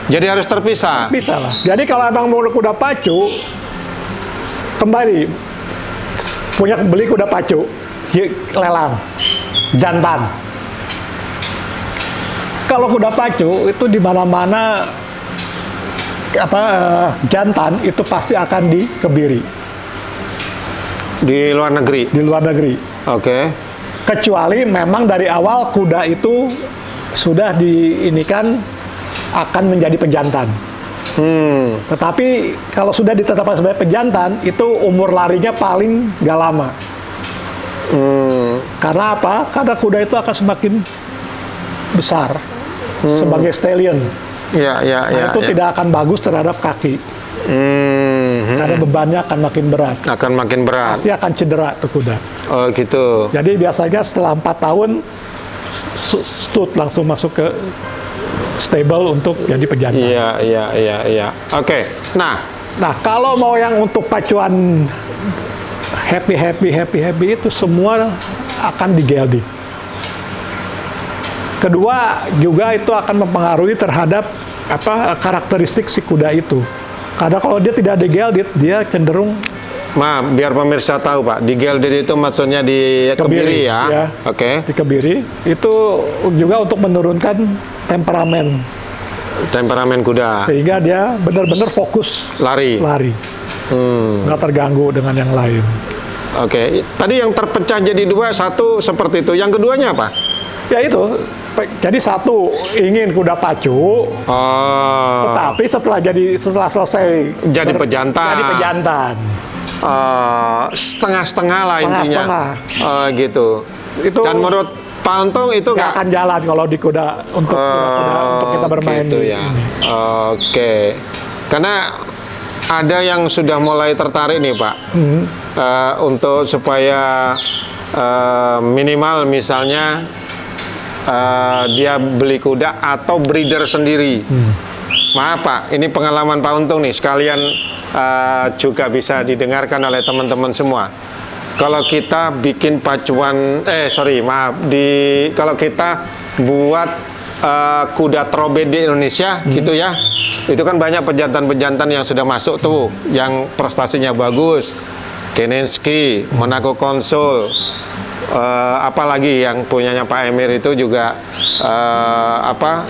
Jadi harus terpisah? Bisa lah. Jadi kalau emang mau kuda pacu, kembali beli kuda pacu, lelang, jantan. Kalau kuda pacu itu di mana-mana jantan itu pasti akan dikebiri. Di luar negeri? Di luar negeri. Oke. Kecuali memang dari awal kuda itu sudah diinikan akan menjadi pejantan. Tetapi kalau sudah ditetapkan sebagai pejantan, itu umur larinya paling gak lama. Karena apa? Karena kuda itu akan semakin besar sebagai stallion. Itu tidak akan bagus terhadap kaki. Karena bebannya akan makin berat. Akan makin berat. Pasti akan cedera tuh kuda. Oh gitu. Jadi biasanya setelah 4 tahun stud langsung masuk ke stable untuk jadi pejantan. Iya. Oke. Nah, kalau mau yang untuk pacuan happy itu semua akan digelding. Kedua juga itu akan mempengaruhi terhadap karakteristik si kuda itu. Karena kalau dia tidak digelded, dia cenderung biar pemirsa tahu Pak, digelded itu maksudnya dikebiri ya. Oke. Dikebiri itu juga untuk menurunkan temperamen kuda. Sehingga dia benar-benar fokus lari. Nggak terganggu dengan yang lain. Oke. Tadi yang terpecah jadi dua, satu seperti itu. Yang keduanya apa? Ya itu. Jadi satu ingin kuda pacu, tetapi setelah selesai jadi pejantan. Setengah-setengah lah intinya. Gitu. Itu dan menurut Pak Untung itu nggak akan jalan kalau di kuda untuk kita bermain gitu ya. Oke. Karena ada yang sudah mulai tertarik nih Pak, untuk supaya minimal misalnya dia beli kuda atau breeder sendiri. Maaf Pak, ini pengalaman Pak Untung nih, sekalian juga bisa didengarkan oleh teman-teman semua. Kalau kita bikin pacuan, kalau kita buat kuda trobet di Indonesia gitu ya, itu kan banyak pejantan-pejantan yang sudah masuk tuh, yang prestasinya bagus, Kenensky, Monaco Consul, apalagi yang punyanya Pak Emir itu juga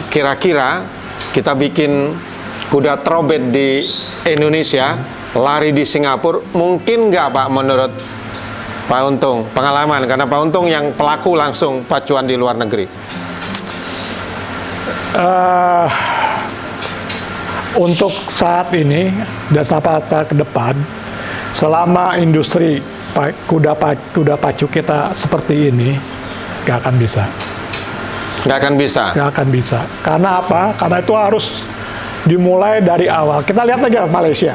kira-kira kita bikin kuda trobet di Indonesia, lari di Singapura, mungkin nggak Pak menurut Pak Untung? Pengalaman, karena Pak Untung yang pelaku langsung pacuan di luar negeri. Untuk saat ini dan saat ke depan, selama industri kuda pacu kita seperti ini, nggak akan bisa. Nggak akan bisa. Nggak akan bisa. Karena apa? Karena itu harus dimulai dari awal. Kita lihat aja Malaysia.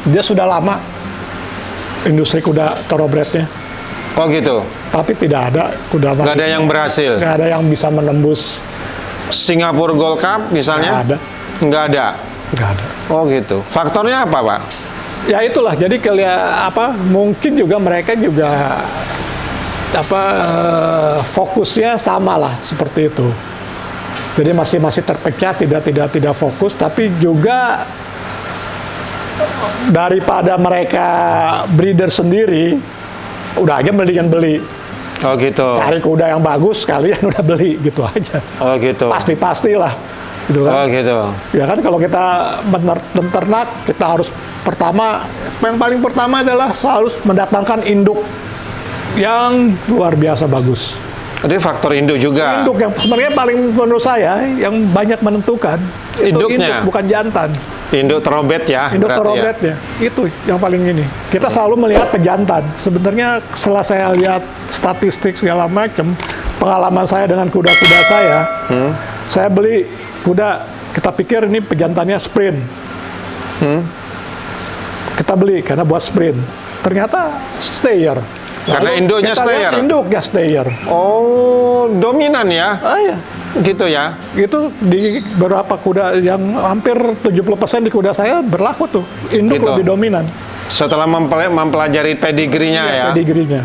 Dia sudah lama industri kuda thoroughbrednya. Oh gitu. Tapi tidak ada kuda. Nggak ada yang berhasil. Nggak ada yang bisa menembus. Singapura Gold Cup misalnya? Nggak ada. Nggak ada. Nggak ada. Oh gitu. Faktornya apa, Pak? Ya itulah. Jadi mungkin juga mereka juga fokusnya sama lah seperti itu. Jadi masih terpecah, tidak fokus, tapi juga daripada mereka breeder sendiri, udah aja mendingan beli. Oh gitu. Cari kuda yang bagus, kalian udah beli gitu aja. Oh gitu. Pastilah, gitu kan. Oh gitu. Ya kan kalau kita menternak, kita harus yang paling pertama adalah harus mendatangkan induk yang luar biasa bagus. Jadi faktor induk juga. Induk yang sebenarnya paling menurut saya yang banyak menentukan. Induknya? Induk, bukan jantan. Induk thoroughbred ya? Induk berarti thoroughbred ya. Itu yang paling ini. Kita selalu melihat pejantan. Sebenarnya setelah saya lihat statistik segala macam, pengalaman saya dengan kuda-kuda saya beli kuda, kita pikir ini pejantannya sprint. Kita beli karena buat sprint. Ternyata stayer. Karena induknya stayer? Induknya stayer. Oh, dominan ya? Ah ya. Gitu ya? Itu di beberapa kuda yang hampir 70% di kuda saya berlaku tuh. Induk Gitu. lebih dominan. Setelah mempelajari pedigrinya ya? Pedigrinya.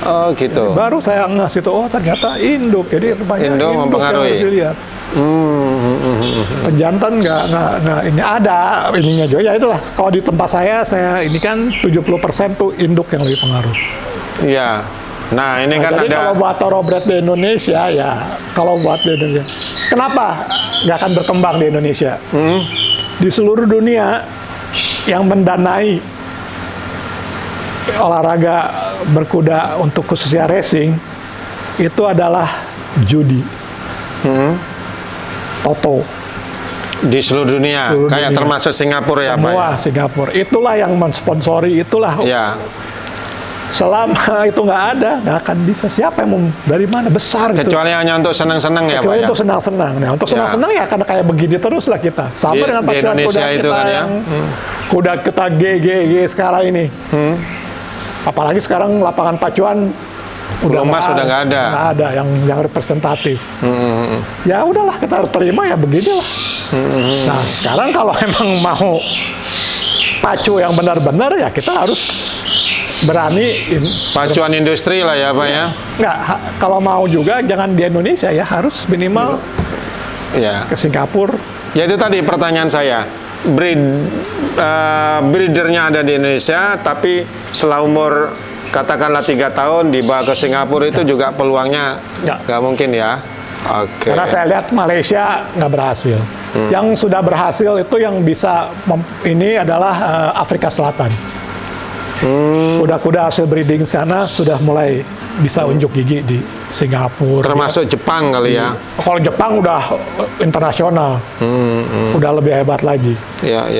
Oh gitu. Baru saya ngasih tuh, oh ternyata induk. Jadi rupanya Induk mempengaruhi. yang harus dilihat. Pejantan nggak ini ada ininya juga. Ya itulah, kalau di tempat saya ini kan 70% tuh induk yang lebih pengaruh. Iya. Nah ini kan Jadi ada. kalau buat thoroughbred di Indonesia kenapa nggak akan berkembang di Indonesia? Di seluruh dunia yang mendanai olahraga berkuda untuk khususnya racing itu adalah judi, toto. Di seluruh dunia, kayak termasuk Singapura ya Pak? Semua Singapura. Itulah yang mensponsori, itulah. Ya. Selama itu nggak ada, nggak akan bisa. Siapa yang mau, dari mana, besar gitu. Kecuali hanya untuk senang-senang ya Pak Kecuali ya? untuk senang-senang. Nah, untuk senang-senang ya karena kayak begini terus lah kita. Sama dengan Di pacuan Indonesia kuda itu kita kan ya? yang kuda kita GG sekarang ini. Apalagi sekarang lapangan pacuan Pelumas sudah nggak ada. Nggak ada yang representatif. Ya udahlah, kita harus terima ya beginilah. Nah sekarang kalau emang mau pacu yang benar-benar ya kita harus berani. Pacuan industri lah ya Pak ya? Nggak, kalau mau juga jangan di Indonesia ya, harus minimal Ya. ke Singapura. Ya itu tadi pertanyaan saya. Breedernya ada di Indonesia, tapi setelah umur katakanlah 3 tahun dibawa ke Singapura itu juga peluangnya nggak mungkin ya? Oke. Karena saya lihat Malaysia nggak berhasil. Yang sudah berhasil itu yang bisa ini adalah Afrika Selatan. Kuda-kuda hasil breeding sana sudah mulai bisa unjuk gigi di Singapura. Termasuk Jepang kali ya? Kalau Jepang udah internasional, udah lebih hebat lagi. Ya.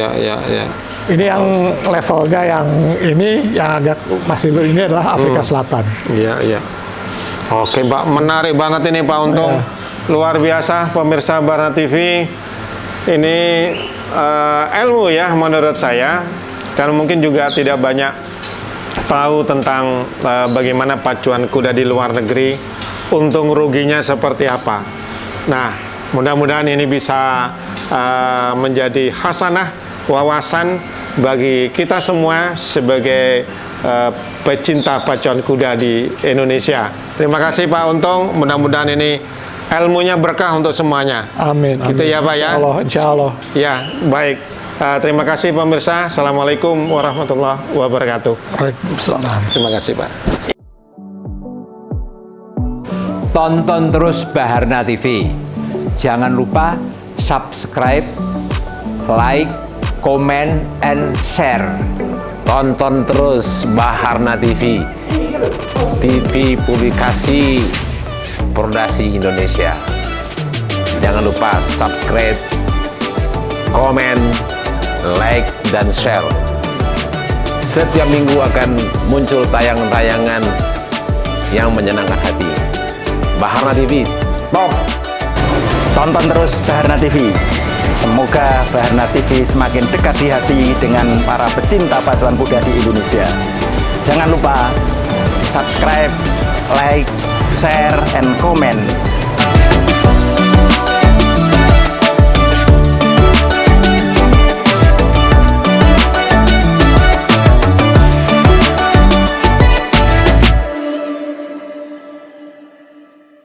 Ini yang levelnya yang ini yang agak masih ini adalah Afrika Selatan. Iya. Oke Pak, menarik banget ini Pak Untung. Luar biasa pemirsa Barna TV. Ini ilmu ya menurut saya. Karena mungkin juga tidak banyak tahu tentang bagaimana pacuan kuda di luar negeri, untung ruginya seperti apa. Nah, mudah-mudahan ini bisa menjadi hasanah, wawasan bagi kita semua sebagai pecinta pacuan kuda di Indonesia. Terima kasih Pak Untung, mudah-mudahan ini ilmunya berkah untuk semuanya. Amin. Gitu ya Pak ya? Insya Allah. Ya, baik. Terima kasih pemirsa. Assalamualaikum warahmatullahi wabarakatuh. Waalaikumsalam. Terima kasih Pak. Tonton terus Baharna TV. Jangan lupa subscribe, like, comment, and share. Tonton terus Baharna TV, TV publikasi Prodasi Indonesia. Jangan lupa subscribe, komen, like, dan share. Setiap minggu akan muncul tayangan-tayangan yang menyenangkan hati. Baharna TV, top! Tonton terus Baharna TV. Semoga Baharna TV semakin dekat di hati dengan para pecinta pacuan kuda di Indonesia. Jangan lupa subscribe, like, share, and comment.